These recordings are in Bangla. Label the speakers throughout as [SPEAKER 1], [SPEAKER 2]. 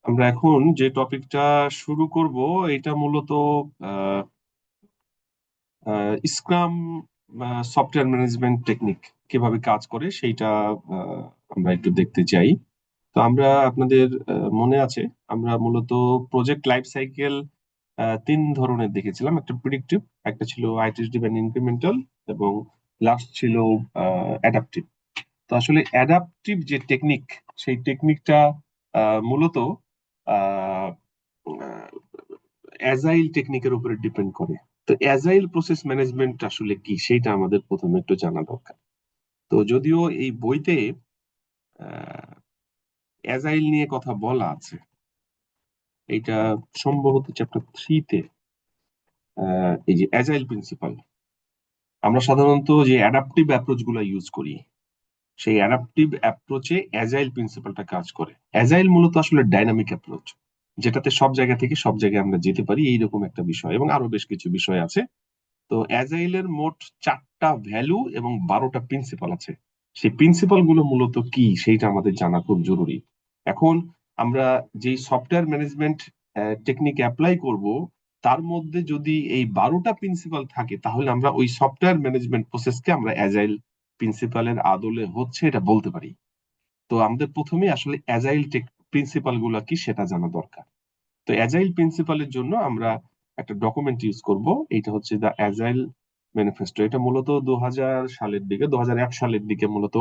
[SPEAKER 1] আমরা এখন যে টপিকটা শুরু করব এটা মূলত স্ক্রাম সফটওয়্যার ম্যানেজমেন্ট টেকনিক কিভাবে কাজ করে সেইটা আহ, আমরা একটু দেখতে চাই। তো আমরা আপনাদের মনে আছে আমরা মূলত প্রজেক্ট লাইফ সাইকেল তিন ধরনের দেখেছিলাম, একটা প্রিডিক্টিভ, একটা ছিল আইটারেটিভ এন্ড ইনক্রিমেন্টাল, এবং লাস্ট ছিল অ্যাডাপটিভ। তো আসলে অ্যাডাপটিভ যে টেকনিক, সেই টেকনিকটা মূলত অ্যাজাইল টেকনিকের উপরে ডিপেন্ড করে। তো অ্যাজাইল প্রসেস ম্যানেজমেন্ট আসলে কি সেইটা আমাদের প্রথমে একটু জানা দরকার। তো যদিও এই বইতে অ্যাজাইল নিয়ে কথা বলা আছে, এটা সম্ভবত চ্যাপ্টার 3-তে, এই যে অ্যাজাইল প্রিন্সিপাল, আমরা সাধারণত যে অ্যাডাপটিভ অ্যাপ্রোচ গুলো ইউজ করি, সেই অ্যাডাপটিভ অ্যাপ্রোচে অ্যাজাইল প্রিন্সিপালটা কাজ করে। অ্যাজাইল মূলত আসলে ডাইনামিক অ্যাপ্রোচ, যেটাতে সব জায়গা থেকে সব জায়গায় আমরা যেতে পারি, এইরকম একটা বিষয়, এবং আরো বেশ কিছু বিষয় আছে। তো অ্যাজাইলের মোট 4টা ভ্যালু এবং 12টা প্রিন্সিপাল আছে। সেই প্রিন্সিপাল গুলো মূলত কি সেইটা আমাদের জানা খুব জরুরি। এখন আমরা যেই সফটওয়্যার ম্যানেজমেন্ট টেকনিক অ্যাপ্লাই করব, তার মধ্যে যদি এই 12টা প্রিন্সিপাল থাকে, তাহলে আমরা ওই সফটওয়্যার ম্যানেজমেন্ট প্রসেসকে আমরা অ্যাজাইল প্রিন্সিপালের আদলে হচ্ছে এটা বলতে পারি। তো আমাদের প্রথমে আসলে অ্যাজাইল প্রিন্সিপাল গুলা কি সেটা জানা দরকার। তো অ্যাজাইল প্রিন্সিপালের জন্য আমরা একটা ডকুমেন্ট ইউজ করব। এটা হচ্ছে দ্য অ্যাজাইল ম্যানিফেস্টো। এটা মূলত 2001 সালের দিকে মূলত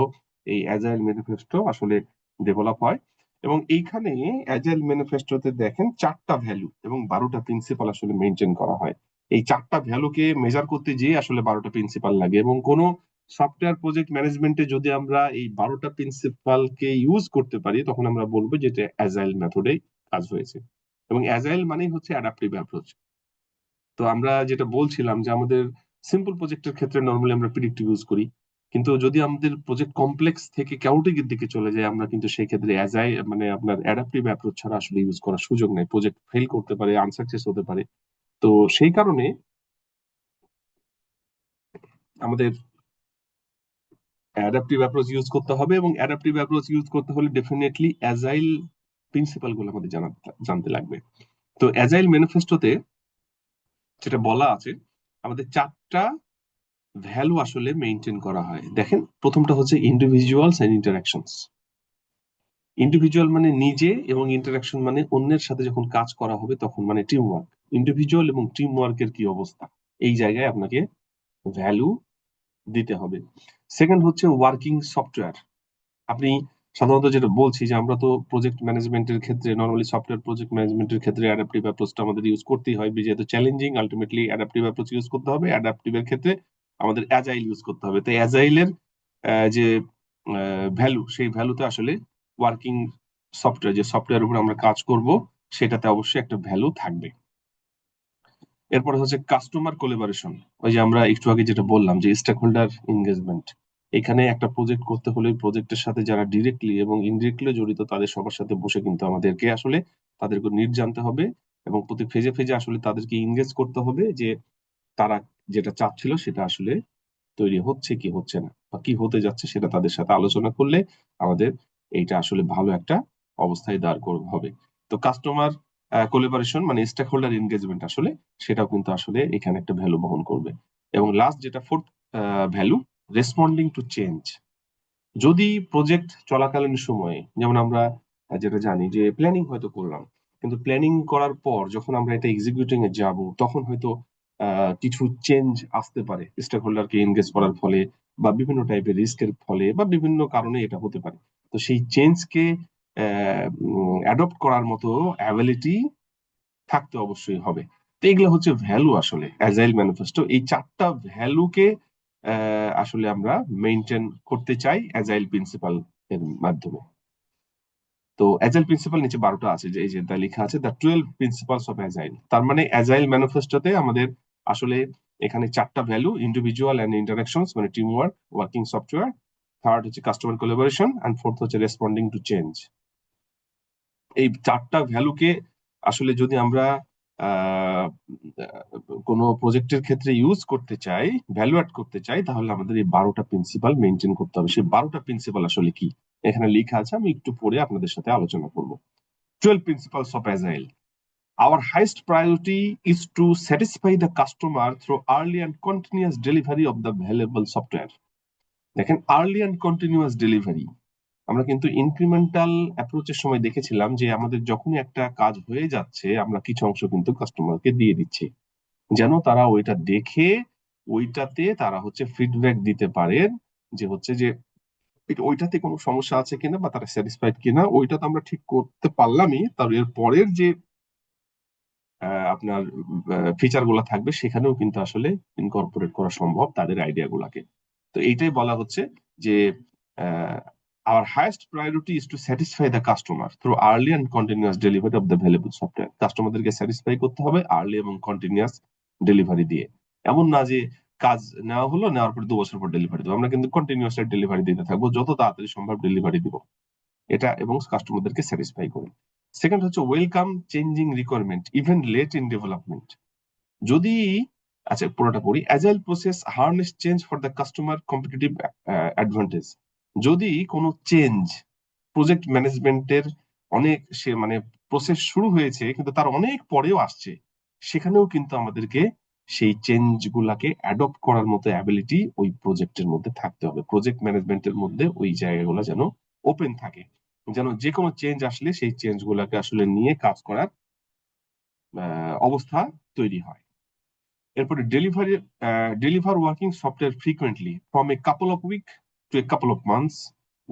[SPEAKER 1] এই অ্যাজাইল ম্যানিফেস্টো আসলে ডেভেলপ হয়। এবং এইখানে অ্যাজাইল ম্যানিফেস্টোতে দেখেন 4টা ভ্যালু এবং 12টা প্রিন্সিপাল আসলে মেনটেন করা হয়। এই 4টা ভ্যালুকে মেজার করতে যেয়ে আসলে 12টা প্রিন্সিপাল লাগে, এবং কোনো সফটওয়্যার প্রজেক্ট ম্যানেজমেন্টে যদি আমরা এই 12টা প্রিন্সিপালকে ইউজ করতে পারি, তখন আমরা বলবো যে এটা অ্যাজাইল মেথডে কাজ হয়েছে। এবং অ্যাজাইল মানেই হচ্ছে অ্যাডাপটিভ অ্যাপ্রোচ। তো আমরা যেটা বলছিলাম যে আমাদের সিম্পল প্রজেক্টের ক্ষেত্রে নর্মালি আমরা প্রিডিক্টিভ ইউজ করি, কিন্তু যদি আমাদের প্রজেক্ট কমপ্লেক্স থেকে chaotic-এর দিকে চলে যায়, আমরা কিন্তু সেই ক্ষেত্রে অ্যাজাইল মানে আপনার অ্যাডাপটিভ অ্যাপ্রোচ ছাড়া আসলে ইউজ করার সুযোগ নেই। প্রজেক্ট ফেল করতে পারে, আনসাকসেস হতে পারে। তো সেই কারণে আমাদের অ্যাডাপটিভ অ্যাপ্রোচ ইউজ করতে হবে, এবং অ্যাডাপটিভ অ্যাপ্রোচ ইউজ করতে হলে ডেফিনেটলি অ্যাজাইল প্রিন্সিপাল গুলো আমাদের জানতে লাগবে। তো অ্যাজাইল ম্যানিফেস্টোতে যেটা বলা আছে, আমাদের 4টা ভ্যালু আসলে মেনটেন করা হয়। দেখেন, প্রথমটা হচ্ছে ইন্ডিভিজুয়ালস এন্ড ইন্টারাকশনস। ইন্ডিভিজুয়াল মানে নিজে, এবং ইন্টারাকশন মানে অন্যের সাথে যখন কাজ করা হবে তখন, মানে টিম ওয়ার্ক। ইন্ডিভিজুয়াল এবং টিম ওয়ার্কের কি অবস্থা, এই জায়গায় আপনাকে ভ্যালু দিতে হবে। সেকেন্ড হচ্ছে ওয়ার্কিং সফটওয়্যার। আপনি সাধারণত যেটা বলছি যে আমরা তো প্রজেক্ট ম্যানেজমেন্টের ক্ষেত্রে নর্মালি সফটওয়্যার প্রজেক্ট ম্যানেজমেন্টের ক্ষেত্রে অ্যাডাপটিভ অ্যাপ্রোচটা আমাদের ইউজ করতেই হয়, যেহেতু challenging, ultimately adaptive approach use করতে হবে। অ্যাডাপটিভের ক্ষেত্রে আমাদের অ্যাজাইল ইউজ করতে হবে। তো অ্যাজাইলের যে ভ্যালু, সেই ভ্যালুতে আসলে ওয়ার্কিং সফটওয়্যার, যে সফটওয়্যার উপর আমরা কাজ করব, সেটাতে অবশ্যই একটা ভ্যালু থাকবে। এরপরে হচ্ছে কাস্টমার কোলাবোরেশন। ওই যে আমরা একটু আগে যেটা বললাম যে স্টেক হোল্ডার এনগেজমেন্ট। এখানে একটা প্রজেক্ট করতে হলে প্রজেক্টের সাথে যারা ডিরেক্টলি এবং ইনডিরেক্টলি জড়িত, তাদের সবার সাথে বসে কিন্তু আমাদেরকে আসলে তাদেরকে নিড জানতে হবে, এবং প্রতি ফেজে ফেজে আসলে তাদেরকে ইনগেজ করতে হবে যে তারা যেটা চাচ্ছিল সেটা আসলে তৈরি হচ্ছে কি হচ্ছে না, বা কি হতে যাচ্ছে সেটা তাদের সাথে আলোচনা করলে আমাদের এইটা আসলে ভালো একটা অবস্থায় দাঁড় হবে। তো কাস্টমার কোলাবোরেশন মানে স্টেক হোল্ডার এনগেজমেন্ট আসলে, সেটাও কিন্তু আসলে এখানে একটা ভ্যালু বহন করবে। এবং লাস্ট যেটা fourth value, responding to change. যদি প্রজেক্ট চলাকালীন সময়ে, যেমন আমরা যেটা জানি যে প্ল্যানিং হয়তো করলাম, কিন্তু প্ল্যানিং করার পর যখন আমরা এটা এক্সিকিউটিং এ যাব, তখন হয়তো কিছু চেঞ্জ আসতে পারে স্টেক হোল্ডারকে এনগেজ করার ফলে, বা বিভিন্ন টাইপের রিস্কের ফলে, বা বিভিন্ন কারণে এটা হতে পারে। তো সেই চেঞ্জকে অ্যাডপ্ট করার মতো অ্যাবিলিটি থাকতে অবশ্যই হবে। তো এগুলো হচ্ছে ভ্যালু আসলে অ্যাজাইল ম্যানিফেস্টো। এই 4টা ভ্যালুকে আসলে আমরা মেনটেন করতে চাই অ্যাজাইল প্রিন্সিপাল এর মাধ্যমে। তো অ্যাজাইল প্রিন্সিপাল নিচে 12টা আছে, যে এই যে লেখা আছে দ্য 12 প্রিন্সিপালস অফ অ্যাজাইল। তার মানে অ্যাজাইল ম্যানিফেস্টোতে আমাদের আসলে এখানে 4টা ভ্যালু, ইন্ডিভিজুয়াল এন্ড ইন্টারাকশনস মানে team work, working software, third হচ্ছে কাস্টমার কোলাবোরেশন, এন্ড ফোর্থ হচ্ছে রেসপন্ডিং টু চেঞ্জ। এই 4টা ভ্যালুকে আসলে যদি আমরা আহ কোনো প্রজেক্টের ক্ষেত্রে ইউজ করতে চাই, ভ্যালু অ্যাড করতে চাই, তাহলে আমাদের এই 12টা প্রিন্সিপাল মেনটেন করতে হবে। সেই 12টা প্রিন্সিপাল আসলে কি এখানে লেখা আছে, আমি একটু পরে আপনাদের সাথে আলোচনা করব। 12 principles of Agile. Our highest priority is to satisfy the customer through early and continuous delivery of the valuable software. দেখেন, আর্লি অ্যান্ড কন্টিনিউয়াস ডেলিভারি আমরা কিন্তু ইনক্রিমেন্টাল অ্যাপ্রোচের সময় দেখেছিলাম যে আমাদের যখনই একটা কাজ হয়ে যাচ্ছে আমরা কিছু অংশ কিন্তু কাস্টমারকে দিয়ে দিচ্ছি, যেন তারা ওইটা দেখে ওইটাতে তারা হচ্ছে ফিডব্যাক দিতে পারেন যে হচ্ছে যে ওইটাতে কোনো সমস্যা আছে কিনা বা তারা স্যাটিসফাইড কিনা। ওইটা তো আমরা ঠিক করতে পারলামই, তার এর পরের যে আপনার ফিচার গুলা থাকবে সেখানেও কিন্তু আসলে ইনকর্পোরেট করা সম্ভব তাদের আইডিয়া গুলাকে। তো এইটাই বলা হচ্ছে যে our highest priority is to satisfy the customer through early and continuous delivery of the valuable software. কাস্টমারদেরকে স্যাটিসফাই করতে হবে আর্লি এবং কন্টিনিউয়াস ডেলিভারি দিয়ে। এমন না যে কাজ নেওয়া হলো, নেওয়ার পর 2 বছর পর ডেলিভারি দেবো, আমরা কিন্তু কন্টিনিউয়াস ডেলিভারি দিতে থাকবো, যত তাড়াতাড়ি সম্ভব ডেলিভারি দিব এটা, এবং কাস্টমারদেরকে স্যাটিসফাই করে। সেকেন্ড হচ্ছে welcome changing requirement even late in development. যদি আচ্ছা পুরোটা পড়ি, agile process harness change for the customer competitive advantage. যদি কোনো চেঞ্জ প্রজেক্ট ম্যানেজমেন্টের অনেক সে মানে প্রসেস শুরু হয়েছে কিন্তু তার অনেক পরেও আসছে, সেখানেও কিন্তু আমাদেরকে সেই চেঞ্জ গুলাকে অ্যাডপ্ট করার মতো অ্যাবিলিটি ওই প্রজেক্টের মধ্যে থাকতে হবে। প্রজেক্ট ম্যানেজমেন্টের মধ্যে ওই জায়গাগুলো যেন ওপেন থাকে, যেন যে কোনো চেঞ্জ আসলে সেই চেঞ্জ গুলাকে আসলে নিয়ে কাজ করার অবস্থা তৈরি হয়। এরপরে deliver working software frequently from a couple of weeks to a couple of months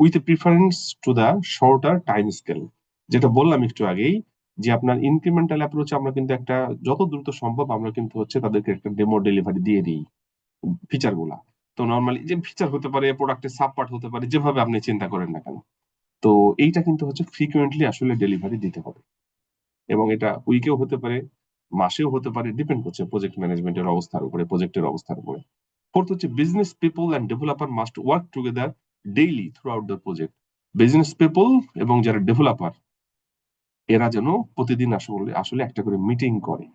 [SPEAKER 1] with a preference to the shorter time scale. যেটা বললাম একটু আগেই যে আপনার ইনক্রিমেন্টাল অ্যাপ্রোচে আমরা কিন্তু একটা যত দ্রুত সম্ভব আমরা কিন্তু হচ্ছে তাদেরকে একটা ডেমো ডেলিভারি দিয়ে দিই ফিচার গুলা। তো নর্মালি যে ফিচার হতে পারে, প্রোডাক্টের সাব পার্ট হতে পারে, যেভাবে আপনি চিন্তা করেন না কেন, তো এইটা কিন্তু হচ্ছে ফ্রিকুয়েন্টলি আসলে ডেলিভারি দিতে হবে, এবং এটা উইকেও হতে পারে, মাসেও হতে পারে, ডিপেন্ড করছে প্রজেক্ট ম্যানেজমেন্টের অবস্থার উপরে, প্রজেক্টের অবস্থার উপরে। ফোর্থ হচ্ছে business people and developer must work together daily through out the project. Business people এবং যারা ডেভেলপার এরা যেন প্রতিদিন আসলে আসলে একটা করে মিটিং করে,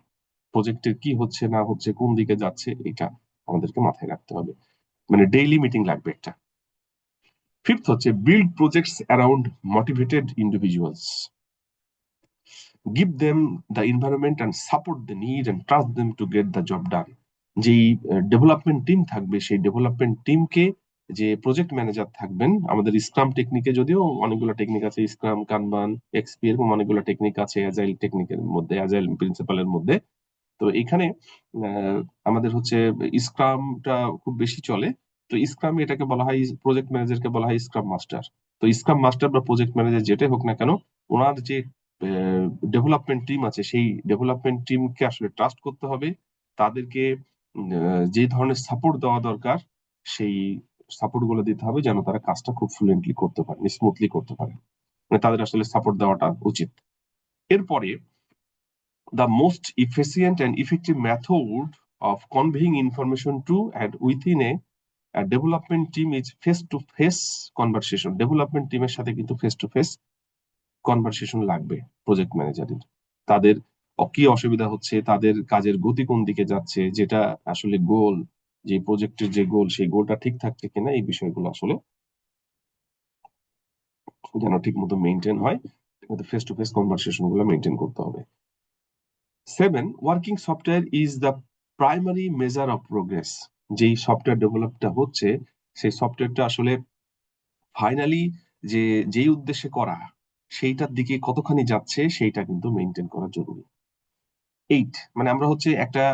[SPEAKER 1] প্রজেক্টের কি হচ্ছে না হচ্ছে, কোন দিকে যাচ্ছে, এটা আমাদেরকে মাথায় রাখতে হবে, মানে ডেইলি মিটিং লাগবে একটা। ফিফথ হচ্ছে build projects around motivated individuals, give them the environment and support the need and trust them to get the job done. যেই ডেভেলপমেন্ট টিম থাকবে সেই ডেভেলপমেন্ট টিমকে যে প্রজেক্ট ম্যানেজার থাকবেন, আমাদের স্ক্রাম টেকনিকে যদিও অনেকগুলো টেকনিক আছে, স্ক্রাম, কানবান, এক্সপি, এরকম অনেকগুলো টেকনিক আছে অ্যাজাইল টেকনিকের মধ্যে, অ্যাজাইল প্রিন্সিপালের মধ্যে। তো এখানে আমাদের হচ্ছে স্ক্রামটা খুব বেশি চলে। তো স্ক্রাম এটাকে বলা হয়, প্রজেক্ট ম্যানেজারকে বলা হয় স্ক্রাম মাস্টার। তো স্ক্রাম মাস্টার বা প্রজেক্ট ম্যানেজার যেটাই হোক না কেন, ওনার যে ডেভেলপমেন্ট টিম আছে সেই ডেভেলপমেন্ট টিমকে আসলে ট্রাস্ট করতে হবে, তাদেরকে যে ধরনের সাপোর্ট দেওয়া দরকার সেই সাপোর্ট গুলো দিতে হবে, যেন তারা কাজটা খুব ফ্লুয়েন্টলি করতে পারে, স্মুথলি করতে পারে, মানে তাদের আসলে সাপোর্ট দেওয়াটা উচিত। এরপরে the most efficient and effective method of conveying information to and within a development team is face to face conversation. Development টিমের সাথে কিন্তু ফেস টু ফেস কনভারসেশন লাগবে প্রজেক্ট ম্যানেজারের। তাদের কি অসুবিধা হচ্ছে, তাদের কাজের গতি কোন দিকে যাচ্ছে, যেটা আসলে গোল, যে প্রজেক্টের যে গোল সেই গোলটা ঠিক থাকছে কিনা, এই বিষয়গুলো আসলে যেন ঠিক মতো মেনটেন হয়, ফেস টু ফেস কনভারসেশন গুলো মেনটেন করতে হবে। 7, working software is the primary measure of progress. যেই সফটওয়্যার ডেভেলপটা হচ্ছে সেই সফটওয়্যারটা আসলে ফাইনালি যে যেই উদ্দেশ্যে করা সেইটার দিকে কতখানি যাচ্ছে সেইটা কিন্তু মেনটেন করা জরুরি। 8, মানে আমরা হচ্ছে একটা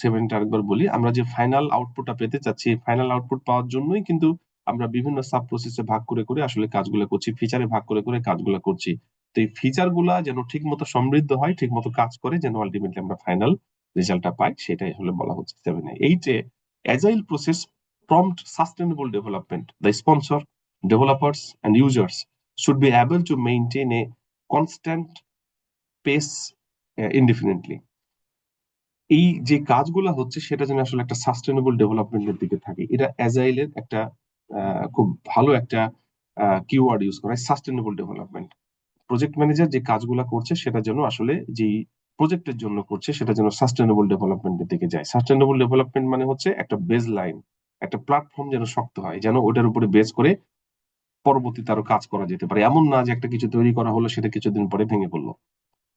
[SPEAKER 1] 7টা আরেকবার বলি, আমরা যে ফাইনাল আউটপুটটা পেতে চাচ্ছি, ফাইনাল আউটপুট পাওয়ার জন্যই কিন্তু আমরা বিভিন্ন সাব প্রসেসে ভাগ করে করে আসলে কাজগুলো করছি, ফিচারে ভাগ করে করে কাজগুলো করছি। তো এই ফিচার গুলা যেন ঠিক মতো সমৃদ্ধ হয়, ঠিক মতো কাজ করে, যেন আলটিমেটলি আমরা ফাইনাল রেজাল্টটা পাই, সেটাই হলে বলা হচ্ছে 7-এ। 8-এ agile process prompt sustainable development. The sponsor, developers and users should be able to maintain a constant pace indefinitely. এই যে কাজগুলো হচ্ছে সেটা যেন আসলে একটা সাস্টেনেবল ডেভেলপমেন্টের দিকে থাকে, এটা অ্যাজাইলের একটা খুব ভালো একটা কিওয়ার্ড ইউজ করা হয়, সাস্টেনেবল ডেভেলপমেন্ট। প্রজেক্ট ম্যানেজার যে কাজগুলো করছে সেটা যেন আসলে যেই প্রজেক্টের জন্য করছে সেটা যেন সাস্টেনেবল ডেভেলপমেন্টের দিকে যায়। সাস্টেনেবল ডেভেলপমেন্ট মানে হচ্ছে একটা বেজ লাইন, একটা প্ল্যাটফর্ম যেন শক্ত হয়, যেন ওটার উপরে বেস করে পরবর্তীতে আরো কাজ করা যেতে পারে। এমন না যে একটা কিছু তৈরি করা হলো সেটা কিছুদিন পরে ভেঙে পড়লো।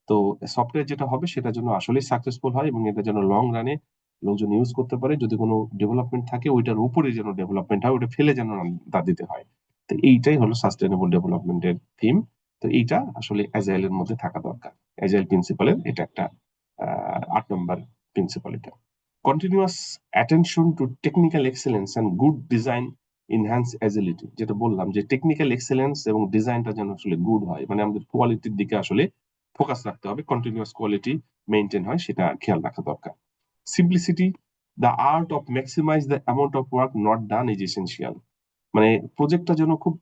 [SPEAKER 1] তো সফটওয়্যার যেটা হবে সেটা যেন আসলেই সাকসেসফুল হয় এবং এটা যেন লং রানে লোকজন ইউজ করতে পারে। যদি কোনো ডেভেলপমেন্ট থাকে ওইটার উপরে যেন ডেভেলপমেন্ট হয়, ওটা ফেলে যেন না দিতে হয়। তো এইটাই হলো সাস্টেনেবল ডেভেলপমেন্টের থিম। তো এইটা আসলে অ্যাজাইলের মধ্যে থাকা দরকার। অ্যাজাইল প্রিন্সিপালের এটা একটা 8 নম্বর প্রিন্সিপাল। এটা continuous attention to technical excellence and good design enhance agility. যেটা বললাম যে টেকনিক্যাল এক্সেলেন্স এবং ডিজাইনটা যেন আসলে গুড হয়, মানে আমাদের কোয়ালিটির দিকে আসলে ফোকাস রাখতে হবে, কন্টিনিউয়াস কোয়ালিটি মেনটেন হয় সেটা খেয়াল রাখা দরকার। Simplicity, the art of maximize the amount of work not done is essential. মানে প্রজেক্টটা যেন খুব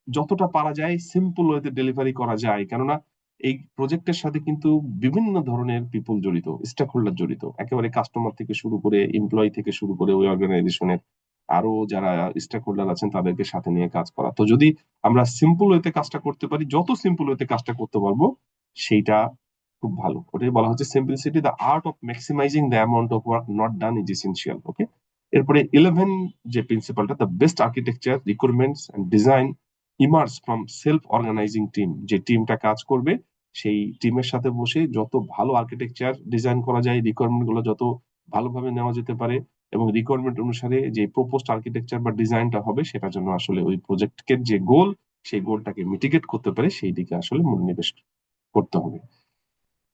[SPEAKER 1] যতটা পারা যায় সিম্পল ওয়েতে ডেলিভারি করা যায়, কেননা এই প্রজেক্টের সাথে কিন্তু বিভিন্ন ধরনের পিপল জড়িত, স্টেক হোল্ডার জড়িত, একেবারে কাস্টমার থেকে শুরু করে এমপ্লয়ি থেকে শুরু করে ওই অর্গানাইজেশনের আরো যারা স্টেক হোল্ডার আছেন তাদেরকে সাথে নিয়ে কাজ করা। তো যদি আমরা সিম্পল ওয়েতে কাজটা করতে পারি, যত সিম্পল ওয়েতে কাজটা করতে পারবো সেইটা খুব ভালো। ওটাই বলা হচ্ছে simplicity, the art of maximising the amount of work not done is essential. Okay, এরপরে 11 যে প্রিন্সিপালটা, the best architecture requirements and design emerge from self organising team. যে টিমটা কাজ করবে সেই টিমের সাথে বসে যত ভালো আর্কিটেকচার ডিজাইন করা যায়, রিকোয়ারমেন্ট গুলো যত ভালোভাবে নেওয়া যেতে পারে এবং রিকোয়ারমেন্ট অনুসারে যে প্রপোজড আর্কিটেকচার বা ডিজাইনটা হবে সেটা জন্য আসলে ওই প্রজেক্টের যে গোল সেই গোলটাকে মিটিগেট করতে পারে, সেই দিকে আসলে মনোনিবেশ করতে হবে।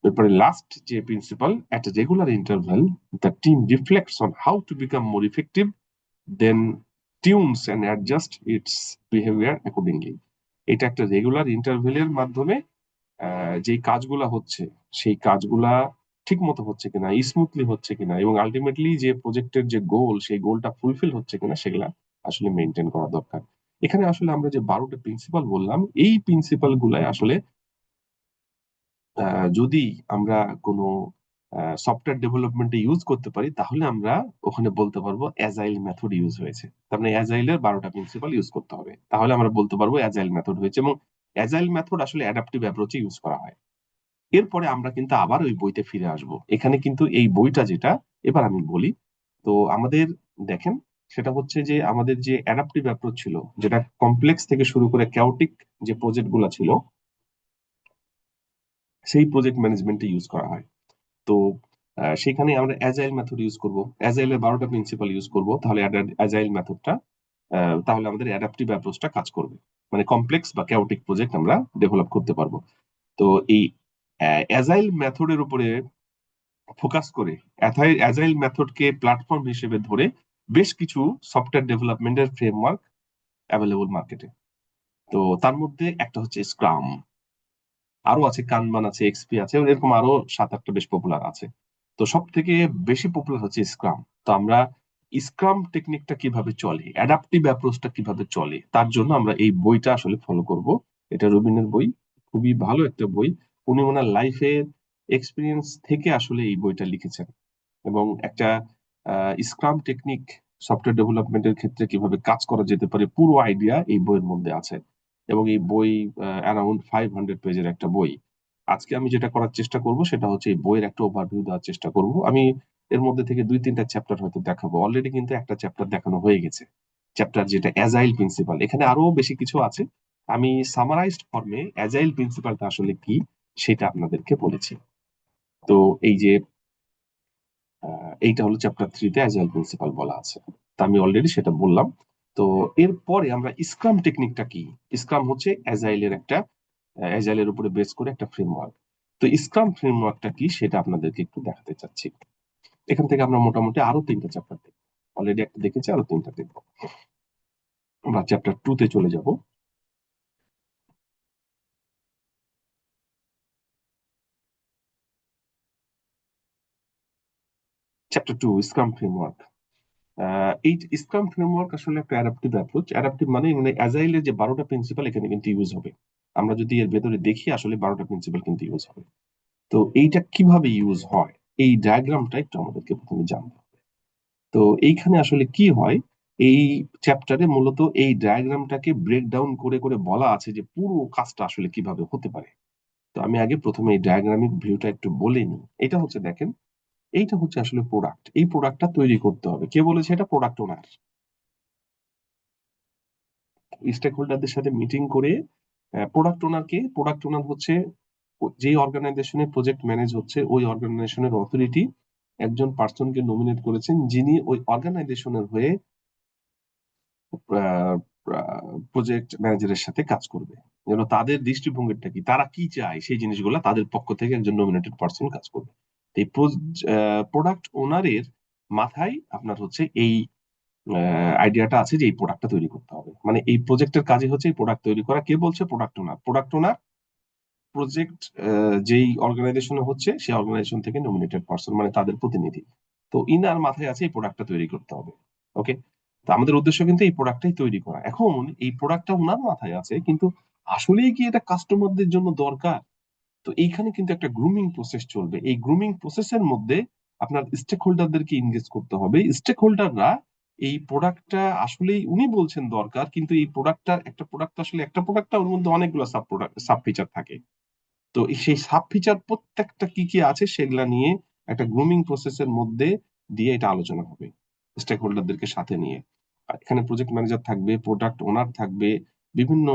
[SPEAKER 1] এরপরে লাস্ট যে principle, at regular interval the team reflects on how to become more effective, then tunes and adjust its behaviour accordingly. এটা একটা রেগুলার ইন্টারভেলের মাধ্যমে যেই কাজগুলা হচ্ছে সেই কাজগুলা ঠিক মতো হচ্ছে কিনা, স্মুথলি হচ্ছে কিনা এবং আলটিমেটলি যে প্রজেক্টের যে গোল সেই গোলটা ফুলফিল হচ্ছে কিনা সেগুলা আসলে মেনটেন করা দরকার। এখানে আসলে আমরা যে 12টা প্রিন্সিপাল বললাম, এই প্রিন্সিপাল গুলাই আসলে যদি আমরা কোনো সফটওয়্যার ডেভেলপমেন্টে ইউজ করতে পারি তাহলে আমরা ওখানে বলতে পারবো অ্যাজাইল মেথড ইউজ হয়েছে। তার মানে অ্যাজাইলের 12টা প্রিন্সিপাল ইউজ করতে হবে, তাহলে আমরা বলতে পারবো অ্যাজাইল মেথড হয়েছে। এবং অ্যাজাইল মেথড আসলে অ্যাডাপটিভ অ্যাপ্রোচে ইউজ করা হয়। এরপরে আমরা কিন্তু আবার ওই বইতে ফিরে আসব। এখানে কিন্তু এই বইটা যেটা এবার আমি বলি, তো আমাদের দেখেন সেটা হচ্ছে যে আমাদের যে অ্যাডাপটিভ অ্যাপ্রোচ ছিল, যেটা কমপ্লেক্স থেকে শুরু করে ক্যাওটিক যে প্রজেক্ট গুলা ছিল সেই প্রজেক্ট ম্যানেজমেন্টে ইউজ করা হয়। তো সেখানে আমরা অ্যাজাইল মেথড ইউজ করব, অ্যাজাইলের 12টা প্রিন্সিপাল ইউজ করব, তাহলে অ্যাজাইল মেথডটা তাহলে আমাদের অ্যাডাপটিভ অ্যাপ্রোচটা কাজ করবে, মানে কমপ্লেক্স বা ক্যাওটিক প্রজেক্ট আমরা ডেভেলপ করতে পারবো। তো এই অ্যাজাইল মেথডের উপরে ফোকাস করে অ্যাজাইল মেথডকে প্ল্যাটফর্ম হিসেবে ধরে বেশ কিছু সফটওয়্যার ডেভেলপমেন্টের ফ্রেমওয়ার্ক অ্যাভেলেবল মার্কেটে। তো তার মধ্যে একটা হচ্ছে স্ক্রাম, আরো আছে কানবান আছে, এক্সপি আছে, এরকম আরো 7-8টা বেশ পপুলার আছে। তো সব থেকে বেশি পপুলার হচ্ছে স্ক্রাম। তো আমরা স্ক্রাম টেকনিকটা কিভাবে চলে, অ্যাডাপটিভ অ্যাপ্রোচটা কিভাবে চলে, তার জন্য আমরা এই বইটা আসলে ফলো করব। এটা রবিনের বই, খুবই ভালো একটা বই। উনি ওনার লাইফের এক্সপিরিয়েন্স থেকে আসলে এই বইটা লিখেছেন এবং একটা স্ক্রাম টেকনিক সফটওয়্যার ডেভেলপমেন্টের ক্ষেত্রে কিভাবে কাজ করা যেতে পারে পুরো আইডিয়া এই বইয়ের মধ্যে আছে। এবং এই বই অ্যারাউন্ড 500 পেজের একটা বই। আজকে আমি যেটা করার চেষ্টা করব সেটা হচ্ছে এই বইয়ের একটা ওভারভিউ দেওয়ার চেষ্টা করব। আমি এর মধ্যে থেকে 2-3টা চ্যাপ্টার হয়তো দেখাবো, অলরেডি কিন্তু একটা চ্যাপ্টার দেখানো হয়ে গেছে, চ্যাপ্টার যেটা অ্যাজাইল প্রিন্সিপাল। এখানে আরো বেশি কিছু আছে, আমি সামারাইজড ফর্মে অ্যাজাইল প্রিন্সিপালটা আসলে কি সেটা আপনাদেরকে বলেছি। তো এই যে এইটা হলো চ্যাপ্টার 3-তে অ্যাজাইল প্রিন্সিপাল বলা আছে, তা আমি অলরেডি সেটা বললাম। তো এরপরে আমরা স্ক্রাম টেকনিকটা কি, স্ক্রাম হচ্ছে অ্যাজাইলের একটা অ্যাজাইলের উপরে বেস করে একটা ফ্রেমওয়ার্ক। তো স্ক্রাম ফ্রেমওয়ার্কটা কি সেটা আপনাদেরকে একটু দেখাতে চাচ্ছি। এখান থেকে আমরা মোটামুটি আরো 3টা চ্যাপ্টার দেখবো, অলরেডি একটা দেখেছি, আরো 3টা দেখবো। আমরা চ্যাপ্টার 2-তে চলে যাব। Chapter 2, scrum framework. এই স্ক্রাম ফ্রেমওয়ার্ক আসলে একটা অ্যাডাপটিভ অ্যাপ্রোচ। অ্যাডাপটিভ মানে অ্যাজাইলের যে 12টা প্রিন্সিপাল এখানে কিন্তু ইউজ হবে। আমরা যদি এর ভেতরে দেখি আসলে 12টা প্রিন্সিপাল কিন্তু ইউজ হবে। তো এইটা কিভাবে ইউজ হয় এই ডায়াগ্রামটা একটু আমাদেরকে প্রথমে জানতে হবে। তো এইখানে আসলে কি হয়, এই চ্যাপ্টারে মূলত এই ডায়াগ্রামটাকে ব্রেক ডাউন করে করে বলা আছে যে পুরো কাজটা আসলে কিভাবে হতে পারে। তো আমি আগে প্রথমে এই ডায়াগ্রামিক ভিউটা একটু বলে নিই। এটা হচ্ছে দেখেন, এইটা হচ্ছে আসলে প্রোডাক্ট, এই প্রোডাক্টটা তৈরি করতে হবে, কে বলেছে এটা, প্রোডাক্ট ওনার। স্টেক হোল্ডারদের সাথে মিটিং করে প্রোডাক্ট ওনার হচ্ছে যে অর্গানাইজেশনের প্রজেক্ট ম্যানেজ হচ্ছে ওই অর্গানাইজেশনের অথরিটি একজন পার্সনকে নমিনেট করেছেন যিনি ওই অর্গানাইজেশনের হয়ে প্রজেক্ট ম্যানেজারের সাথে কাজ করবে, যেন তাদের দৃষ্টিভঙ্গিটা কি, তারা কি চায় সেই জিনিসগুলো তাদের পক্ষ থেকে একজন নমিনেটেড পার্সন কাজ করবে। এই প্রোডাক্ট ওনারের মাথায় আপনার হচ্ছে এই আইডিয়াটা আছে যে এই প্রোডাক্টটা তৈরি করতে হবে, মানে এই প্রজেক্টের কাজই হচ্ছে এই প্রোডাক্ট তৈরি করা। কে বলছে? প্রোডাক্ট ওনার প্রজেক্ট যেই অর্গানাইজেশনে হচ্ছে সেই অর্গানাইজেশন থেকে নমিনেটেড পার্সন, মানে তাদের প্রতিনিধি। তো ইনার মাথায় আছে এই প্রোডাক্টটা তৈরি করতে হবে। ওকে, তো আমাদের উদ্দেশ্য কিন্তু এই প্রোডাক্টটাই তৈরি করা। এখন এই প্রোডাক্টটা ওনার মাথায় আছে, কিন্তু আসলেই কি এটা কাস্টমারদের জন্য দরকার? তো এইখানে কিন্তু একটা গ্রুমিং প্রসেস চলবে। এই গ্রুমিং প্রসেসের মধ্যে আপনার স্টেক হোল্ডারদেরকে ইনগেজ করতে হবে। স্টেক হোল্ডাররা এই প্রোডাক্টটা আসলেই উনি বলছেন দরকার, কিন্তু এই একটা প্রোডাক্টটা ওর মধ্যে অনেকগুলো সাব ফিচার থাকে। তো সেই সাব ফিচার প্রত্যেকটা কি কি আছে সেগুলা নিয়ে একটা গ্রুমিং প্রসেসের মধ্যে দিয়ে এটা আলোচনা হবে স্টেক হোল্ডারদেরকে সাথে নিয়ে। আর এখানে প্রজেক্ট ম্যানেজার থাকবে, প্রোডাক্ট ওনার থাকবে, বিভিন্ন